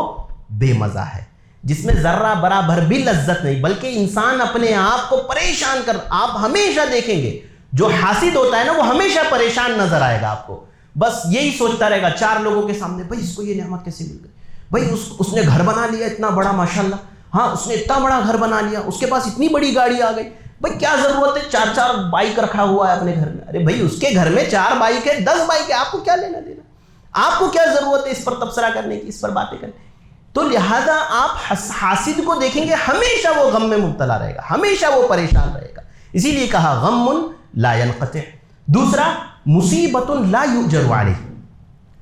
بے مزہ ہے، جس میں ذرہ برابر بھی لذت نہیں، بلکہ انسان اپنے آپ کو پریشان کر۔ آپ ہمیشہ دیکھیں گے جو حاسد ہوتا ہے نا وہ ہمیشہ پریشان نظر آئے گا آپ کو، بس یہی سوچتا رہے گا چار لوگوں کے سامنے، بھائی اس کو یہ نعمت کیسے مل گئی، بھائی اس نے گھر بنا لیا اتنا بڑا ماشاءاللہ، ہاں اس نے اتنا بڑا گھر بنا لیا، اس کے پاس اتنی بڑی گاڑی آ گئی، بھائی کیا ضرورت ہے 4 بائک رکھا ہوا ہے اپنے گھر میں؟ ارے بھائی اس کے گھر میں 4 بائک ہے 10 بائک ہے، آپ کو کیا لینا دینا؟ آپ کو کیا ضرورت ہے اس پر تبصرہ کرنے کی، اس پر باتیں کرنے کی؟ تو لہذا آپ حاسد کو دیکھیں گے ہمیشہ وہ غم میں مبتلا رہے گا، ہمیشہ وہ پریشان رہے گا، اسی لیے کہا غم لا ينقطع۔ دوسرا مصیبت لا یؤجر علیہ،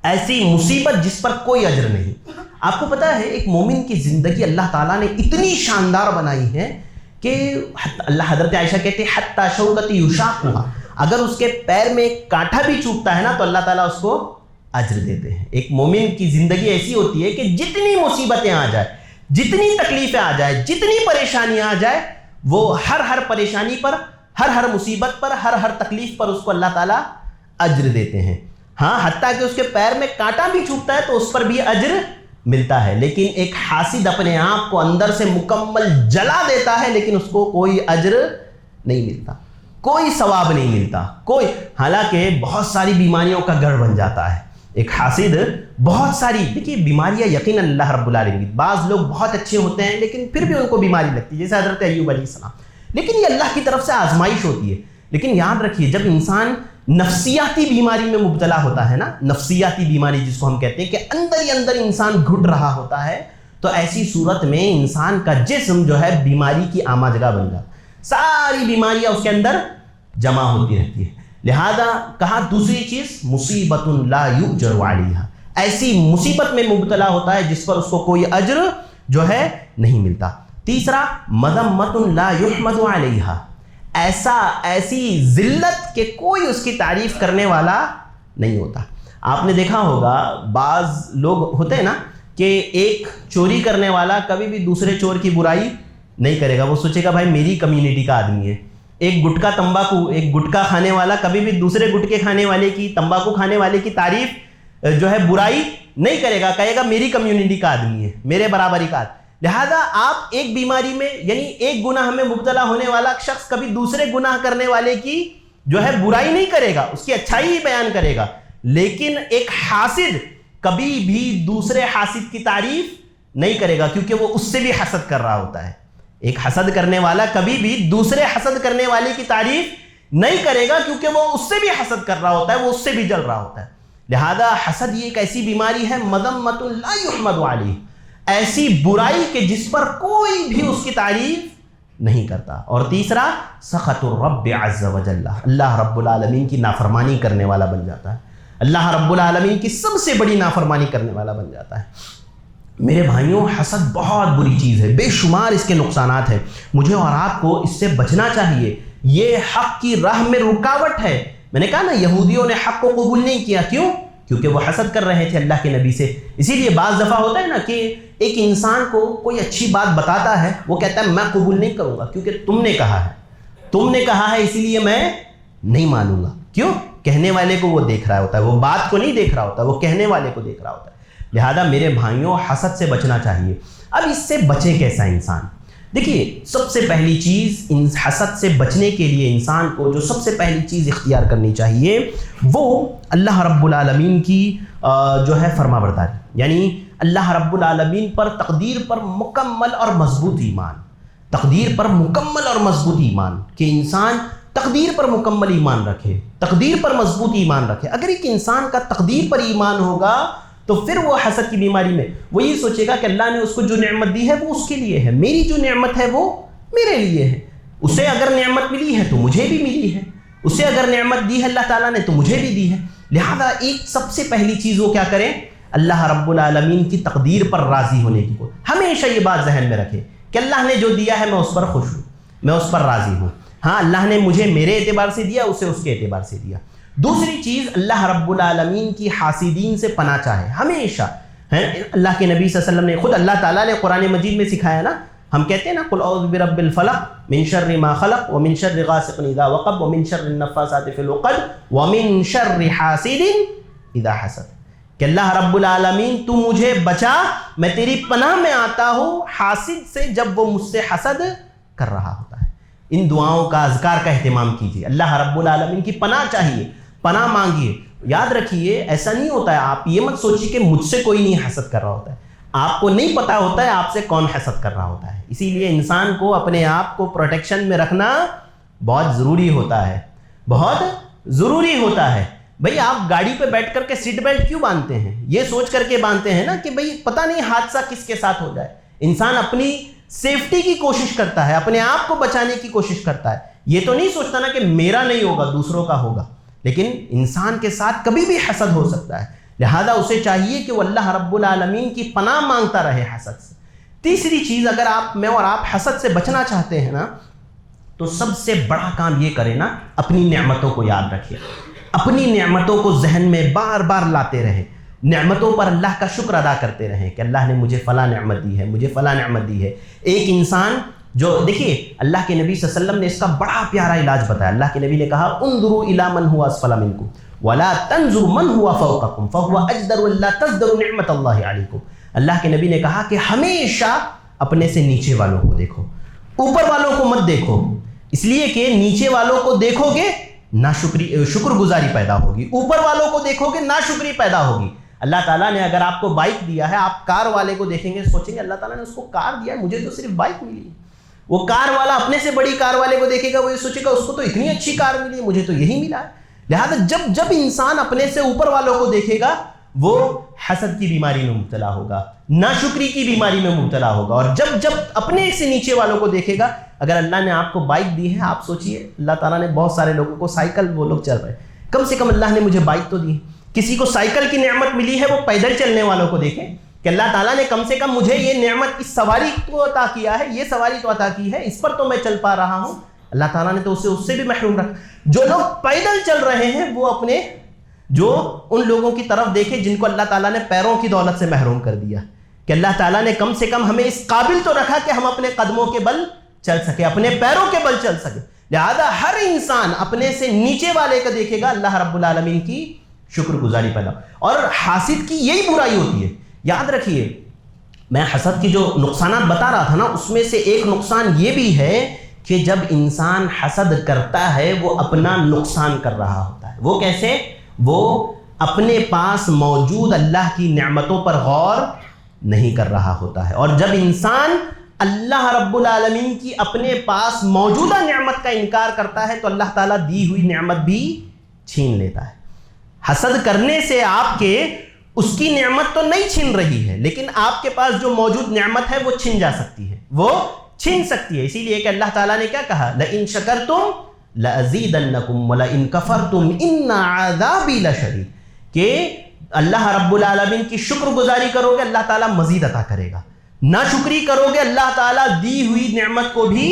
ایسی مصیبت جس پر کوئی اجر نہیں۔ آپ کو پتا ہے ایک مومن کی زندگی اللہ تعالیٰ نے اتنی شاندار بنائی ہے کہ اللہ حضرت عائشہ کہتے ہیں حتی شوکۃ یشاقھا، اگر اس کے پیر میں ایک کانٹا بھی چوبتا ہے نا تو اللہ تعالیٰ اس کو اجر دیتے ہیں۔ ایک مومن کی زندگی ایسی ہوتی ہے کہ جتنی مصیبتیں آ جائے، جتنی تکلیفیں آ جائے، جتنی پریشانیاں آ جائے، وہ ہر پریشانی پر، ہر مصیبت پر، ہر تکلیف پر اس کو اللہ تعالیٰ اجر دیتے ہیں۔ ہاں حتیٰ کہ اس کے پیر میں کانٹا بھی چوبتا ہے تو اس پر بھی اجر ملتا ہے، لیکن ایک حاسد اپنے آپ کو اندر سے مکمل جلا دیتا ہے لیکن اس کو کوئی اجر نہیں ملتا، کوئی ثواب نہیں ملتا، حالانکہ بہت ساری بیماریوں کا گڑھ بن جاتا ہے ایک حاسد۔ بہت ساری دیکھیے بیماریاں یقیناً اللہ رب العالمین، بعض لوگ بہت اچھے ہوتے ہیں لیکن پھر بھی ان کو بیماری لگتی ہے، جیسے حضرت ایوب علیہ السلام، لیکن یہ اللہ کی طرف سے آزمائش ہوتی ہے۔ لیکن یاد رکھیے جب انسان نفسیاتی بیماری میں مبتلا ہوتا ہے نا، نفسیاتی بیماری جس کو ہم کہتے ہیں کہ اندر ہی اندر انسان گھٹ رہا ہوتا ہے، تو ایسی صورت میں انسان کا جسم جو ہے بیماری کی آمہ جگہ بن جاتا ہے، ساری بیماریاں اس کے اندر جمع ہوتی رہتی ہے۔ لہذا کہا دوسری چیز مصیبت لا یؤجر علیہا، ایسی مصیبت میں مبتلا ہوتا ہے جس پر اس کو کوئی اجر جو ہے نہیں ملتا۔ تیسرا مذمت لا یحمد علیہا، ایسی ذلت کہ کوئی اس کی تعریف کرنے والا نہیں ہوتا۔ آپ نے دیکھا ہوگا بعض لوگ ہوتے ہیں نا کہ ایک چوری کرنے والا کبھی بھی دوسرے چور کی برائی نہیں کرے گا، وہ سوچے گا بھائی میری کمیونٹی کا آدمی ہے۔ ایک گٹکا ایک گٹکا کھانے والا کبھی بھی دوسرے گٹکے کھانے والے کی، تمباکو کھانے والے کی تعریف جو ہے برائی نہیں کرے گا، کہے گا میری کمیونٹی کا آدمی ہے، میرے برابری کا آدمی۔ لہذا آپ ایک بیماری میں یعنی ایک گناہ میں مبتلا ہونے والا شخص کبھی دوسرے گناہ کرنے والے کی جو ہے برائی نہیں کرے گا، اس کی اچھائی ہی بیان کرے گا، لیکن ایک حاسد کبھی بھی دوسرے حاسد کی تعریف نہیں کرے گا کیونکہ وہ اس سے بھی حسد کر رہا ہوتا ہے۔ ایک حسد کرنے والا کبھی بھی دوسرے حسد کرنے والے کی تعریف نہیں کرے گا کیونکہ وہ اس سے بھی حسد کر رہا ہوتا ہے، وہ اس سے بھی جل رہا ہوتا ہے۔ لہذا حسد یہ ایک ایسی بیماری ہے مذمت لا یحمد علیہ، ایسی برائی کہ جس پر کوئی بھی اس کی تعریف نہیں کرتا۔ اور تیسرا سخط الرب عز وجل، اللہ رب العالمین کی نافرمانی کرنے والا بن جاتا ہے، اللہ رب العالمین کی سب سے بڑی نافرمانی کرنے والا بن جاتا ہے۔ میرے بھائیوں حسد بہت بری چیز ہے، بے شمار اس کے نقصانات ہیں، مجھے اور آپ کو اس سے بچنا چاہیے، یہ حق کی راہ میں رکاوٹ ہے۔ میں نے کہا نا یہودیوں نے حق کو قبول نہیں کیا، کیوں؟ کیونکہ وہ حسد کر رہے تھے اللہ کے نبی سے۔ اسی لیے بعض دفعہ ہوتا ہے نا کہ ایک انسان کو کوئی اچھی بات بتاتا ہے، وہ کہتا ہے میں قبول نہیں کروں گا کیونکہ تم نے کہا ہے اسی لیے میں نہیں مانوں گا۔ کیوں؟ کہنے والے کو وہ دیکھ رہا ہوتا ہے، وہ بات کو نہیں دیکھ رہا ہوتا، وہ کہنے والے کو دیکھ رہا ہوتا ہے۔ لہذا میرے بھائیوں حسد سے بچنا چاہیے۔ اب اس سے بچے کیسا انسان؟ دیکھیے سب سے پہلی چیز حسد سے بچنے کے لیے انسان کو جو سب سے پہلی چیز اختیار کرنی چاہیے وہ اللہ رب العالمین کی جو ہے فرما برداری، یعنی اللہ رب العالمین پر تقدیر پر مکمل اور مضبوط ایمان، تقدیر پر مکمل اور مضبوط ایمان، کہ انسان تقدیر پر مکمل ایمان رکھے، تقدیر پر مضبوط ایمان رکھے۔ اگر ایک انسان کا تقدیر پر ایمان ہوگا تو پھر وہ حسد کی بیماری میں وہ یہ سوچے گا کہ اللہ نے اس کو جو نعمت دی ہے وہ اس کے لیے ہے، میری جو نعمت ہے وہ میرے لیے ہے، اسے اگر نعمت ملی ہے تو مجھے بھی ملی ہے، اسے اگر نعمت دی ہے اللہ تعالیٰ نے تو مجھے بھی دی ہے۔ لہذا ایک سب سے پہلی چیز وہ کیا کریں؟ اللہ رب العالمین کی تقدیر پر راضی ہونے کی کوشش. ہمیشہ یہ بات ذہن میں رکھے کہ اللہ نے جو دیا ہے میں اس پر خوش ہوں, میں اس پر راضی ہوں. ہاں اللہ نے مجھے میرے اعتبار سے دیا, اسے اس کے اعتبار سے دیا. دوسری چیز, اللہ رب العالمین کی حاسدین سے پناہ چاہے ہمیشہ. اللہ کے نبی صلی اللہ علیہ وسلم نے خود, اللہ تعالیٰ نے قرآن مجید میں سکھایا نا, ہم کہتے ہیں نا قل اعوذ برب الفلق من شر ما خلق ومن شر غاسق اذا وقب ومن شر النفاثات فی العقد ومن شر حاسد اذا حسد, کہ اللہ رب العالمین تو مجھے بچا, میں تیری پناہ میں آتا ہوں حاسد سے جب وہ مجھ سے حسد کر رہا ہوتا ہے. ان دعاؤں کا اذکار کا اہتمام کیجیے, اللہ رب العالمین کی پناہ چاہیے, پناہ مانگیے. یاد رکھیے ایسا نہیں ہوتا ہے, آپ یہ مت سوچیے کہ مجھ سے کوئی نہیں حسد کر رہا ہوتا ہے, آپ کو نہیں پتا ہوتا ہے آپ سے کون حسد کر رہا ہوتا ہے. اسی لیے انسان کو اپنے آپ کو پروٹیکشن میں رکھنا بہت ضروری ہوتا ہے, بہت ضروری ہوتا ہے. بھئی آپ گاڑی پہ بیٹھ کر کے سیٹ بیلٹ کیوں باندھتے ہیں؟ یہ سوچ کر کے باندھتے ہیں نا کہ بھئی پتہ نہیں حادثہ کس کے ساتھ ہو جائے. انسان اپنی سیفٹی کی کوشش کرتا ہے, اپنے آپ کو بچانے کی کوشش کرتا ہے. یہ تو نہیں سوچتا نا کہ میرا نہیں ہوگا دوسروں کا ہوگا. لیکن انسان کے ساتھ کبھی بھی حسد ہو سکتا ہے, لہذا اسے چاہیے کہ وہ اللہ رب العالمین کی پناہ مانگتا رہے حسد سے. تیسری چیز, اگر آپ, میں اور آپ حسد سے بچنا چاہتے ہیں نا, تو سب سے بڑا کام یہ کریں نا, اپنی نعمتوں کو یاد رکھیں, اپنی نعمتوں کو ذہن میں بار بار لاتے رہیں, نعمتوں پر اللہ کا شکر ادا کرتے رہیں کہ اللہ نے مجھے فلاں نعمت دی ہے, مجھے فلاں نعمت دی ہے. ایک انسان جو, دیکھیے اللہ کے نبی صلی اللہ علیہ وسلم نے اس کا بڑا پیارا علاج بتایا. اللہ کے نبی نے کہا انظروا الی من هو اسفل منکم ولا تنظروا من هو فوقکم فهو اجدر الا تزدروا نعمت اللہ علیکم. اللہ کے نبی نے کہا کہ ہمیشہ اپنے سے نیچے والوں کو دیکھو, اوپر والوں کو مت دیکھو, اس لیے کہ نیچے والوں کو دیکھو گے شکر گزاری پیدا ہوگی, اوپر والوں کو دیکھو گے ناشکری پیدا ہوگی. اللہ تعالیٰ نے اگر آپ کو بائک دیا ہے, آپ کار والے کو دیکھیں گے, سوچیں گے اللہ تعالیٰ نے اس کو کار دیا ہے, مجھے تو صرف بائک ملی ہے. وہ کار والا اپنے سے بڑی کار والے کو دیکھے گا, وہ یہ سوچے گا اس کو تو اتنی اچھی کار ملی ہے, مجھے تو یہی ملا ہے. لہذا جب انسان اپنے سے اوپر والوں کو دیکھے گا, وہ حسد کی بیماری میں مبتلا ہوگا, ناشکری کی بیماری میں مبتلا ہوگا. اور جب اپنے سے نیچے والوں کو دیکھے گا, اگر اللہ نے آپ کو بائک دی ہے, آپ سوچئے اللہ تعالیٰ نے بہت سارے لوگوں کو سائیکل, وہ لوگ چل رہے, کم سے کم اللہ نے مجھے بائک تو دی. کسی کو سائیکل کی نعمت ملی ہے, وہ پیدل چلنے والوں کو دیکھیں کہ اللہ تعالیٰ نے کم سے کم مجھے یہ نعمت, اس سواری کو عطا کیا ہے, یہ سواری تو عطا کی ہے, اس پر تو میں چل پا رہا ہوں. اللہ تعالیٰ نے تو اس سے بھی محروم رکھا. جو لوگ پیدل چل رہے ہیں وہ اپنے, جو ان لوگوں کی طرف دیکھیں جن کو اللہ تعالیٰ نے پیروں کی دولت سے محروم کر دیا, کہ اللہ تعالیٰ نے کم سے کم ہمیں اس قابل تو رکھا کہ ہم اپنے قدموں کے بل چل سکے, اپنے پیروں کے بل چل سکے. لہذا ہر انسان اپنے سے نیچے والے کو دیکھے گا, اللہ رب العالمین کی شکر گزاری پیدا. اور حاسد کی یہی برائی ہوتی ہے. یاد رکھیے, میں حسد کی جو نقصانات بتا رہا تھا نا, اس میں سے ایک نقصان یہ بھی ہے کہ جب انسان حسد کرتا ہے وہ اپنا نقصان کر رہا ہوتا ہے. وہ کیسے؟ وہ اپنے پاس موجود اللہ کی نعمتوں پر غور نہیں کر رہا ہوتا ہے. اور جب انسان اللہ رب العالمین کی اپنے پاس موجودہ نعمت کا انکار کرتا ہے تو اللہ تعالیٰ دی ہوئی نعمت بھی چھین لیتا ہے. حسد کرنے سے آپ کے اس کی نعمت تو نہیں چھن رہی ہے, لیکن آپ کے پاس جو موجود نعمت ہے وہ چھن جا سکتی ہے, وہ چھن سکتی ہے. اسی لیے کہ اللہ تعالیٰ نے کیا کہا, لَإِن شَكَرْتُمْ لَأَزِيدَنَّكُمْ وَلَئِن كَفَرْتُمْ إِنَّ عَذَابِي لَشَدِيدٌ, کہ اللہ رب العالمین کی شکر گزاری کرو گے اللہ تعالیٰ مزید عطا کرے گا, ناشکری کرو گے اللہ تعالیٰ دی ہوئی نعمت کو بھی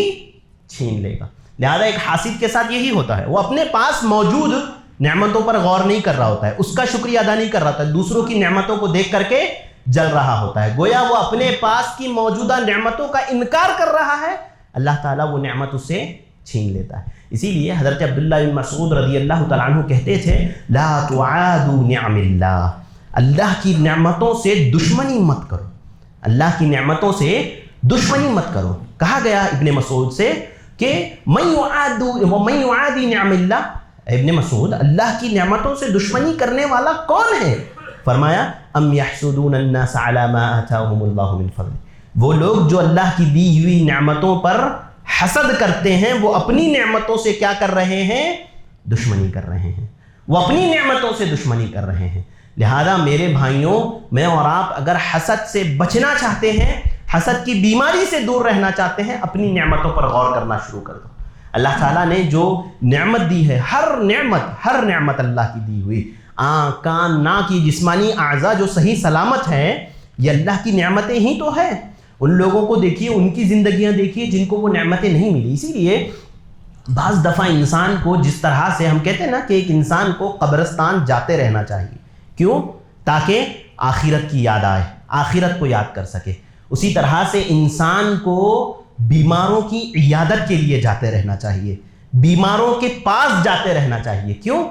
چھین لے گا. لہذا ایک حاسد کے ساتھ یہی ہوتا ہے, وہ اپنے پاس موجود نعمتوں پر غور نہیں کر رہا ہوتا ہے, اس کا شکریہ ادا نہیں کر رہا ہوتا ہے, دوسروں کی نعمتوں کو دیکھ کر کے جل رہا ہوتا ہے. گویا وہ اپنے پاس کی موجودہ نعمتوں کا انکار کر رہا ہے, اللہ تعالیٰ وہ نعمت اسے چھین لیتا ہے. اسی لیے حضرت عبداللہ بن مسعود رضی اللہ تعالیٰ عنہ کہتے تھے, لا تعادوا نعم اللہ, اللہ کی نعمتوں سے دشمنی مت کرو, اللہ کی نعمتوں سے دشمنی مت کرو. کہا گیا ابن مسعود سے کہ من یعادی نعم اللہ, ابن مسعود اللہ کی نعمتوں سے دشمنی کرنے والا کون ہے؟ فرمایا ام یحسدون الناس علی ما آتاہم اللہ من فضل, وہ لوگ جو اللہ کی دی ہوئی نعمتوں پر حسد کرتے ہیں وہ اپنی نعمتوں سے کیا کر رہے ہیں؟ دشمنی کر رہے ہیں, وہ اپنی نعمتوں سے دشمنی کر رہے ہیں. لہذا میرے بھائیوں, میں اور آپ اگر حسد سے بچنا چاہتے ہیں, حسد کی بیماری سے دور رہنا چاہتے ہیں, اپنی نعمتوں پر غور کرنا شروع کر دو. اللہ تعالیٰ نے جو نعمت دی ہے, ہر نعمت اللہ کی دی ہوئی, آنکھ کان ناک یہ جسمانی اعضاء جو صحیح سلامت ہیں یہ اللہ کی نعمتیں ہی تو ہیں. ان لوگوں کو دیکھیے, ان کی زندگیاں دیکھیے جن کو وہ نعمتیں نہیں ملی. اسی لیے بعض دفعہ انسان کو جس طرح سے ہم کہتے ہیں نا کہ ایک انسان کو قبرستان جاتے رہنا چاہیے. کیوں؟ تاکہ آخرت کی یاد آئے, آخرت کو یاد کر سکے. اسی طرح سے انسان کو بیماروں کی عیادت کے لیے جاتے رہنا چاہیے, بیماروں کے پاس جاتے رہنا چاہیے. کیوں؟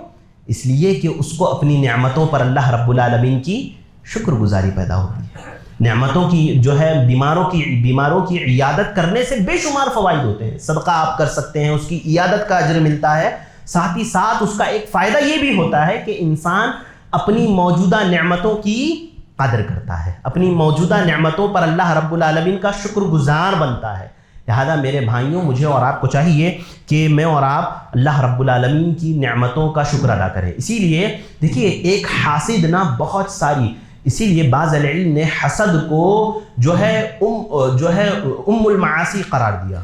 اس لیے کہ اس کو اپنی نعمتوں پر اللہ رب العالمین کی شکر گزاری پیدا ہوتی ہے. نعمتوں کی جو ہے بیماروں کی عیادت کرنے سے بے شمار فوائد ہوتے ہیں. صدقہ آپ کر سکتے ہیں, اس کی عیادت کا اجر ملتا ہے. ساتھ ہی ساتھ اس کا ایک فائدہ یہ بھی ہوتا ہے کہ انسان اپنی موجودہ نعمتوں کی قدر کرتا ہے, اپنی موجودہ نعمتوں پر اللہ رب العالمین کا شکر گزار بنتا ہے. لہذا میرے بھائیوں, مجھے اور آپ کو چاہیے کہ میں اور آپ اللہ رب العالمین کی نعمتوں کا شکر ادا کریں. اسی لیے دیکھیے ایک حاسد نہ بہت ساری, اسی لیے بعض العلم نے حسد کو جو ہے ام المعاصی قرار دیا,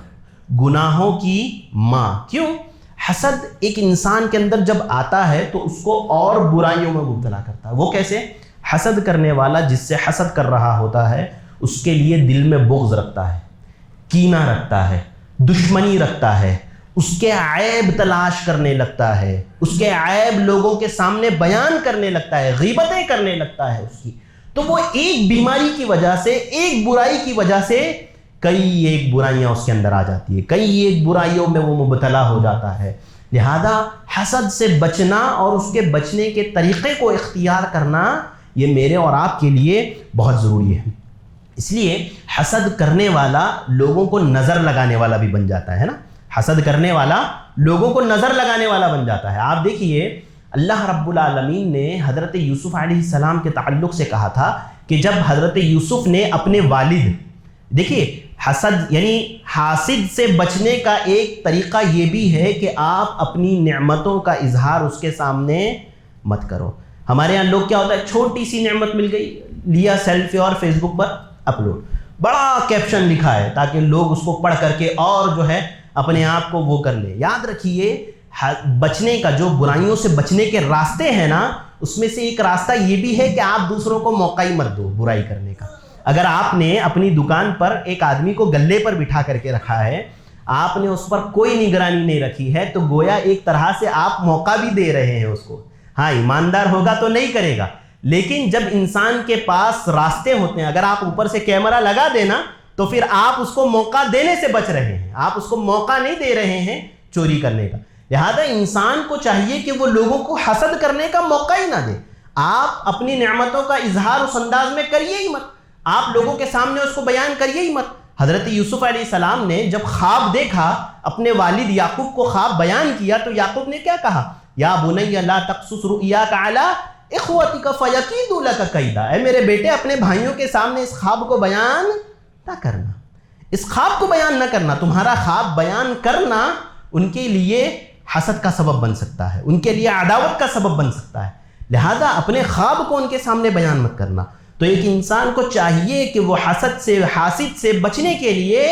گناہوں کی ماں. کیوں؟ حسد ایک انسان کے اندر جب آتا ہے تو اس کو اور برائیوں میں مبتلا کرتا ہے. وہ کیسے؟ حسد کرنے والا جس سے حسد کر رہا ہوتا ہے اس کے لیے دل میں بغض رکھتا ہے, کینہ رکھتا ہے, دشمنی رکھتا ہے, اس کے عیب تلاش کرنے لگتا ہے, اس کے عیب لوگوں کے سامنے بیان کرنے لگتا ہے, غیبتیں کرنے لگتا ہے اس کی. تو وہ ایک بیماری کی وجہ سے, ایک برائی کی وجہ سے کئی ایک برائیاں اس کے اندر آ جاتی ہے, کئی ایک برائیوں میں وہ مبتلا ہو جاتا ہے. لہذا حسد سے بچنا اور اس کے بچنے کے طریقے کو اختیار کرنا یہ میرے اور آپ کے لیے بہت ضروری ہے. اس لیے حسد کرنے والا لوگوں کو نظر لگانے والا بھی بن جاتا ہے نا, حسد کرنے والا لوگوں کو نظر لگانے والا بن جاتا ہے. آپ دیکھیے اللہ رب العالمین نے حضرت یوسف علیہ السلام کے تعلق سے کہا تھا کہ جب حضرت یوسف نے اپنے والد, دیکھیے حسد یعنی حاسد سے بچنے کا ایک طریقہ یہ بھی ہے کہ آپ اپنی نعمتوں کا اظہار اس کے سامنے مت کرو. ہمارے یہاں لوگ کیا ہوتا ہے, چھوٹی سی نعمت مل گئی, لیا سیلفی اور فیس بک پر اپلوڈ, بڑا کیپشن لکھا ہے تاکہ لوگ اس کو پڑھ کر کے اور جو ہے اپنے آپ کو وہ کر لیں. یاد رکھیے بچنے کا, جو برائیوں سے بچنے کے راستے ہیں نا, اس میں سے ایک راستہ یہ بھی ہے کہ آپ دوسروں کو موقع ہی مت دو برائی کرنے کا. اگر آپ نے اپنی دکان پر ایک آدمی کو گلے پر بٹھا کر کے رکھا ہے, آپ نے اس پر کوئی نگرانی نہیں رکھی ہے, تو گویا ایک طرح سے آپ موقع بھی دے رہے ہیں اس کو. ہاں ایماندار ہوگا تو نہیں کرے گا, لیکن جب انسان کے پاس راستے ہوتے ہیں, اگر آپ اوپر سے کیمرہ لگا دینا تو پھر آپ اس کو موقع دینے سے بچ رہے ہیں, آپ اس کو موقع نہیں دے رہے ہیں چوری کرنے کا. لہذا انسان کو چاہیے کہ وہ لوگوں کو حسد کرنے کا موقع ہی نہ دے. آپ اپنی نعمتوں کا اظہار اس انداز میں کریے ہی مت, آپ لوگوں کے سامنے اس کو بیان کریے ہی مت. حضرت یوسف علیہ السلام نے جب خواب دیکھا, اپنے والد یعقوب کو خواب بیان کیا, تو یعقوب نے کیا کہا, یا بنی لا تقصص رؤیاک علی اخوتک فیکیدوا لک کیدا, اے میرے بیٹے اپنے بھائیوں کے سامنے اس خواب کو بیان نہ کرنا, اس خواب کو بیان نہ کرنا. تمہارا خواب بیان کرنا ان کے لیے حسد کا سبب بن سکتا ہے, ان کے لیے عداوت کا سبب بن سکتا ہے. لہذا اپنے خواب کو ان کے سامنے بیان مت کرنا. تو ایک انسان کو چاہیے کہ وہ حاسد سے بچنے کے لیے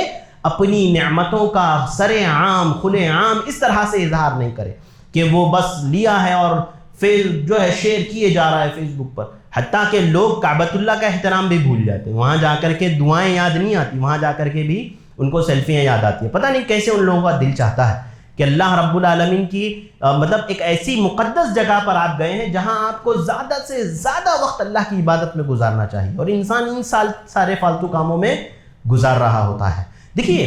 اپنی نعمتوں کا سر عام کھلے عام اس طرح سے اظہار نہیں کرے کہ وہ بس لیا ہے اور جو ہے شیئر کیے جا رہا ہے فیس بک پر. حتیٰ کہ لوگ کعبۃ اللہ کا احترام بھی بھول جاتے ہیں, وہاں جا کر کے دعائیں یاد نہیں آتی, وہاں جا کر کے بھی ان کو سیلفیاں یاد آتی ہیں. پتہ نہیں کیسے ان لوگوں کا دل چاہتا ہے کہ اللہ رب العالمین کی مطلب ایک ایسی مقدس جگہ پر آپ گئے ہیں جہاں آپ کو زیادہ سے زیادہ وقت اللہ کی عبادت میں گزارنا چاہیے, اور انسان ان سارے فالتو کاموں میں گزار رہا ہوتا ہے. دیکھیے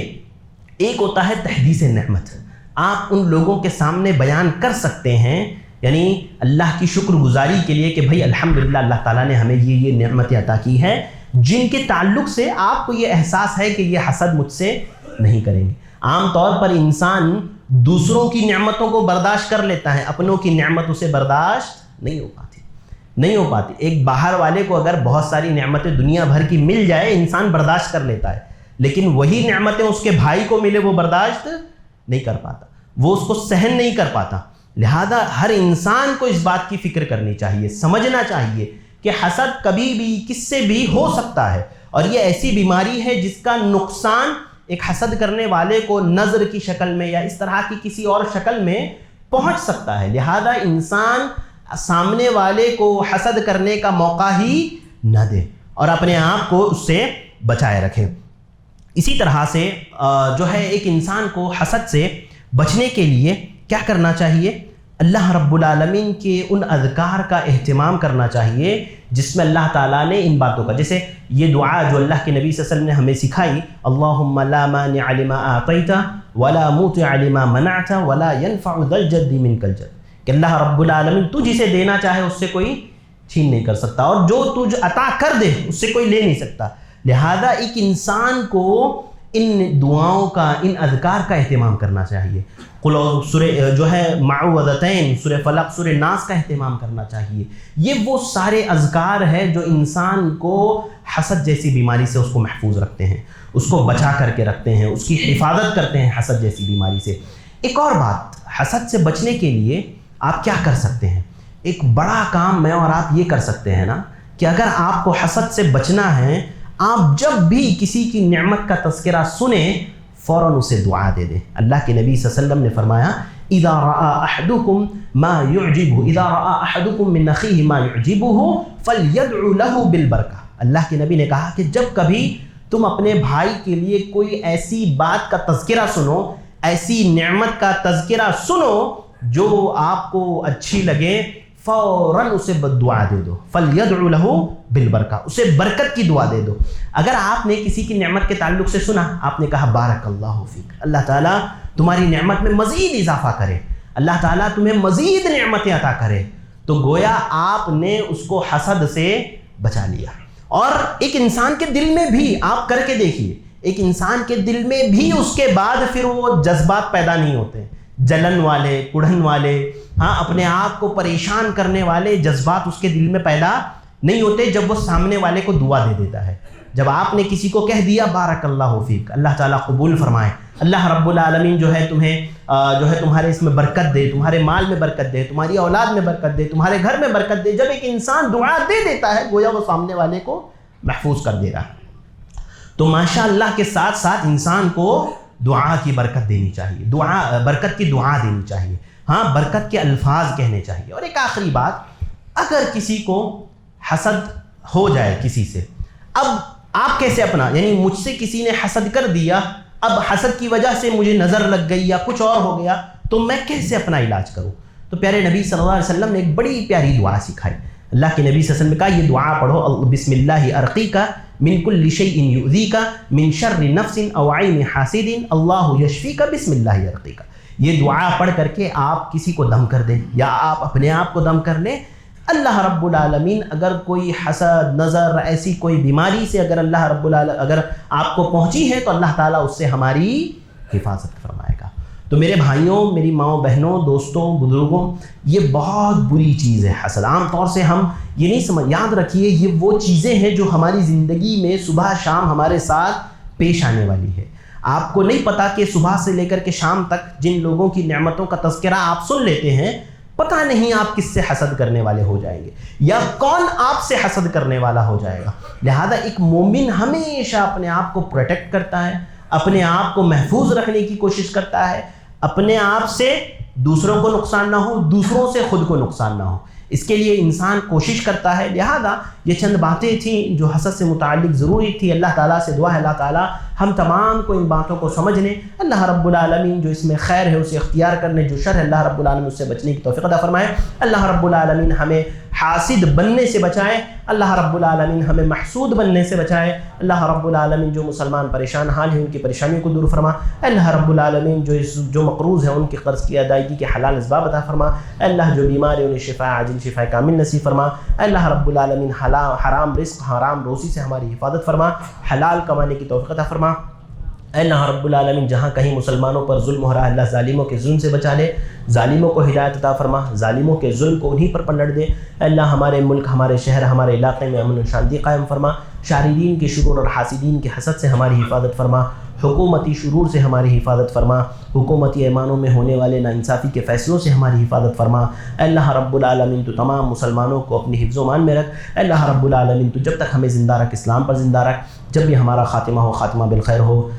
ایک ہوتا ہے تحدیث نعمت, آپ ان لوگوں کے سامنے بیان کر سکتے ہیں, یعنی اللہ کی شکر گزاری کے لیے کہ بھائی الحمدللہ اللہ تعالیٰ نے ہمیں یہ نعمتیں عطا کی ہیں, جن کے تعلق سے آپ کو یہ احساس ہے کہ یہ حسد مجھ سے نہیں کریں گے. عام طور پر انسان دوسروں کی نعمتوں کو برداشت کر لیتا ہے, اپنوں کی نعمت اسے برداشت نہیں ہو پاتی. ایک باہر والے کو اگر بہت ساری نعمتیں دنیا بھر کی مل جائے انسان برداشت کر لیتا ہے, لیکن وہی نعمتیں اس کے بھائی کو ملے وہ برداشت نہیں کر پاتا, وہ اس کو سہن نہیں کر پاتا. لہذا ہر انسان کو اس بات کی فکر کرنی چاہیے, سمجھنا چاہیے کہ حسد کبھی بھی کس سے بھی ہو سکتا ہے, اور یہ ایسی بیماری ہے جس کا نقصان ایک حسد کرنے والے کو نظر کی شکل میں یا اس طرح کی کسی اور شکل میں پہنچ سکتا ہے. لہذا انسان سامنے والے کو حسد کرنے کا موقع ہی نہ دے اور اپنے آپ کو اس سے بچائے رکھے۔ اسی طرح سے جو ہے ایک انسان کو حسد سے بچنے کے لیے کیا کرنا چاہیے؟ اللہ رب العالمین کے ان اذکار کا اہتمام کرنا چاہیے جس میں اللہ تعالیٰ نے ان باتوں کا، جیسے یہ دعا جو اللہ کے نبی صلی اللہ علیہ وسلم نے ہمیں سکھائی، اللہم لا مانع لما اعطیت ولا موطع لما منعت ولا ينفع ذا الجد منک الجد، کہ اللہ رب العالمین تو جسے دینا چاہے اس سے کوئی چھین نہیں کر سکتا اور جو تجھ عطا کر دے اس سے کوئی لے نہیں سکتا۔ لہذا ایک انسان کو ان دعاؤں کا، ان اذکار کا اہتمام کرنا چاہیے۔ سورہ جو ہے معوذتین، سورہ فلق، سورہ ناس کا اہتمام کرنا چاہیے۔ یہ وہ سارے اذکار ہیں جو انسان کو حسد جیسی بیماری سے اس کو محفوظ رکھتے ہیں، اس کو بچا کر کے رکھتے ہیں، اس کی حفاظت کرتے ہیں حسد جیسی بیماری سے۔ ایک اور بات، حسد سے بچنے کے لیے آپ کیا کر سکتے ہیں؟ ایک بڑا کام میں اور آپ یہ کر سکتے ہیں نا کہ اگر آپ کو حسد سے بچنا ہے، آپ جب بھی کسی کی نعمت کا تذکرہ سنیں فوراً اسے دعا دے دیں۔ اللہ کے نبی صلی اللہ علیہ وسلم نے فرمایا اذا رأى احدكم ما يعجبه، اذا رأى احدكم من اخيه ما يعجبه فليدعو له بالبرکہ۔ اللہ کے نبی نے کہا کہ جب کبھی تم اپنے بھائی کے لیے کوئی ایسی بات کا تذکرہ سنو، ایسی نعمت کا تذکرہ سنو جو آپ کو اچھی لگے، فوراً اسے دعا دے دو، فَلْيَدْعُ لَهُ بِالْبَرْكَةِ، اسے برکت کی دعا دے دو۔ اگر آپ نے کسی کی نعمت کے تعلق سے سنا، آپ نے کہا بارک اللہ فیک، اللہ تعالیٰ تمہاری نعمت میں مزید اضافہ کرے، اللہ تعالیٰ تمہیں مزید نعمتیں عطا کرے، تو گویا آپ نے اس کو حسد سے بچا لیا۔ اور ایک انسان کے دل میں بھی آپ کر کے دیکھیے، ایک انسان کے دل میں بھی اس کے بعد پھر وہ جذبات پیدا نہیں ہوتے، جلن والے، کڑھن والے، ہاں اپنے آپ کو پریشان کرنے والے جذبات اس کے دل میں پیدا نہیں ہوتے جب وہ سامنے والے کو دعا دے دیتا ہے۔ جب آپ نے کسی کو کہہ دیا بارک اللہ فیک، اللہ تعالیٰ قبول فرمائے، اللہ رب العالمین جو ہے تمہیں جو ہے تمہارے اس میں برکت دے، تمہارے مال میں برکت دے، تمہاری اولاد میں برکت دے، تمہارے گھر میں برکت دے، جب ایک انسان دعا دے دیتا ہے گویا وہ سامنے والے کو محفوظ کر دے رہا ہے۔ تو ماشاء اللہ کے ساتھ ساتھ انسان کو دعا کی برکت دینی چاہیے، برکت کی دعا دینی چاہیے، ہاں برکت کے الفاظ کہنے چاہیے۔ اور ایک آخری بات، اگر کسی کو حسد ہو جائے کسی سے، اب آپ کیسے اپنا، یعنی مجھ سے کسی نے حسد کر دیا، اب حسد کی وجہ سے مجھے نظر لگ گئی یا کچھ اور ہو گیا، تو میں کیسے اپنا علاج کروں؟ تو پیارے نبی صلی اللہ علیہ وسلم نے ایک بڑی پیاری دعا سکھائی۔ اللہ کے نبی صلی اللہ علیہ وسلم نے کہا یہ دعا پڑھو، بسم اللہ ارقیک من کل شیء یؤذیک من شر نفس او عین حاسد اللہ یشفیک بسم اللہ ارقیک۔ یہ دعا پڑھ کر کے آپ کسی کو دم کر دیں یا آپ اپنے آپ کو دم کر لیں، اللہ رب العالمین اگر کوئی حسد، نظر، ایسی کوئی بیماری سے اگر اللہ رب العالمین اگر آپ کو پہنچی ہے تو اللہ تعالیٰ اس سے ہماری حفاظت فرمائے گا۔ تو میرے بھائیوں، میری ماؤں، بہنوں، دوستوں، بزرگوں، یہ بہت بری چیز ہے حسد۔ عام طور سے ہم یہ نہیں یاد رکھیے یہ وہ چیزیں ہیں جو ہماری زندگی میں صبح شام ہمارے ساتھ پیش آنے والی ہے۔ آپ کو نہیں پتا کہ صبح سے لے کر کے شام تک جن لوگوں کی نعمتوں کا تذکرہ آپ سن لیتے ہیں، پتہ نہیں آپ کس سے حسد کرنے والے ہو جائیں گے یا کون آپ سے حسد کرنے والا ہو جائے گا۔ لہذا ایک مومن ہمیشہ اپنے آپ کو پروٹیکٹ کرتا ہے، اپنے آپ کو محفوظ رکھنے کی کوشش کرتا ہے، اپنے آپ سے دوسروں کو نقصان نہ ہو، دوسروں سے خود کو نقصان نہ ہو، اس کے لیے انسان کوشش کرتا ہے۔ لہذا یہ چند باتیں تھیں جو حسد سے متعلق ضروری تھی۔ اللہ تعالیٰ سے دعا ہے اللہ تعالیٰ ہم تمام کو ان باتوں کو سمجھنے، اللہ رب العالمین جو اس میں خیر ہے اسے اختیار کرنے، جو شر ہے اللہ رب العالمین اس سے بچنے کی توفیق عطا فرمائے۔ اللہ رب العالمین ہمیں حاسد بننے سے بچائے، اللہ رب العالمین ہمیں محسود بننے سے بچائے۔ اللہ رب العالمین جو مسلمان پریشان حال ہیں ان کی پریشانیوں کو دور فرما۔ اللہ رب العالمین جو مقروض ہیں ان کے قرض کی ادائیگی کے حلال اسباب عطا فرما۔ اللہ جو بیمار ہیں انہیں شفا عاجل، شفا کامل نصیب فرما۔ اللہ رب العالمین حرام رزق، حرام روزی سے ہماری حفاظت فرما، حلال کمانے کی توفیق عطا فرما۔ اللہ رب العالمین جہاں کہیں مسلمانوں پر ظلم ہو رہا ہے اللہ ظالموں کے ظلم سے بچا لے، ظالموں کو ہدایت عطا فرما، ظالموں کے ظلم کو انہی پر پلٹ دے۔ اللہ ہمارے ملک، ہمارے شہر، ہمارے علاقے میں امن و شانتی قائم فرما، شاررین کے شرور اور حاسدین کے حسد سے ہماری حفاظت فرما، حکومتی شرور سے ہماری حفاظت فرما، حکومتی ایمانوں میں ہونے والے ناانصافی کے فیصلوں سے ہماری حفاظت فرما۔ اللہ رب العالمین تو تمام مسلمانوں کو اپنی حفظ و امان میں رکھ۔ اللہ رب العالمین تو جب تک ہمیں زندہ رکھ، اسلام پر زندہ رکھ، جب بھی ہمارا خاتمہ ہو خاتمہ بالخیر ہو۔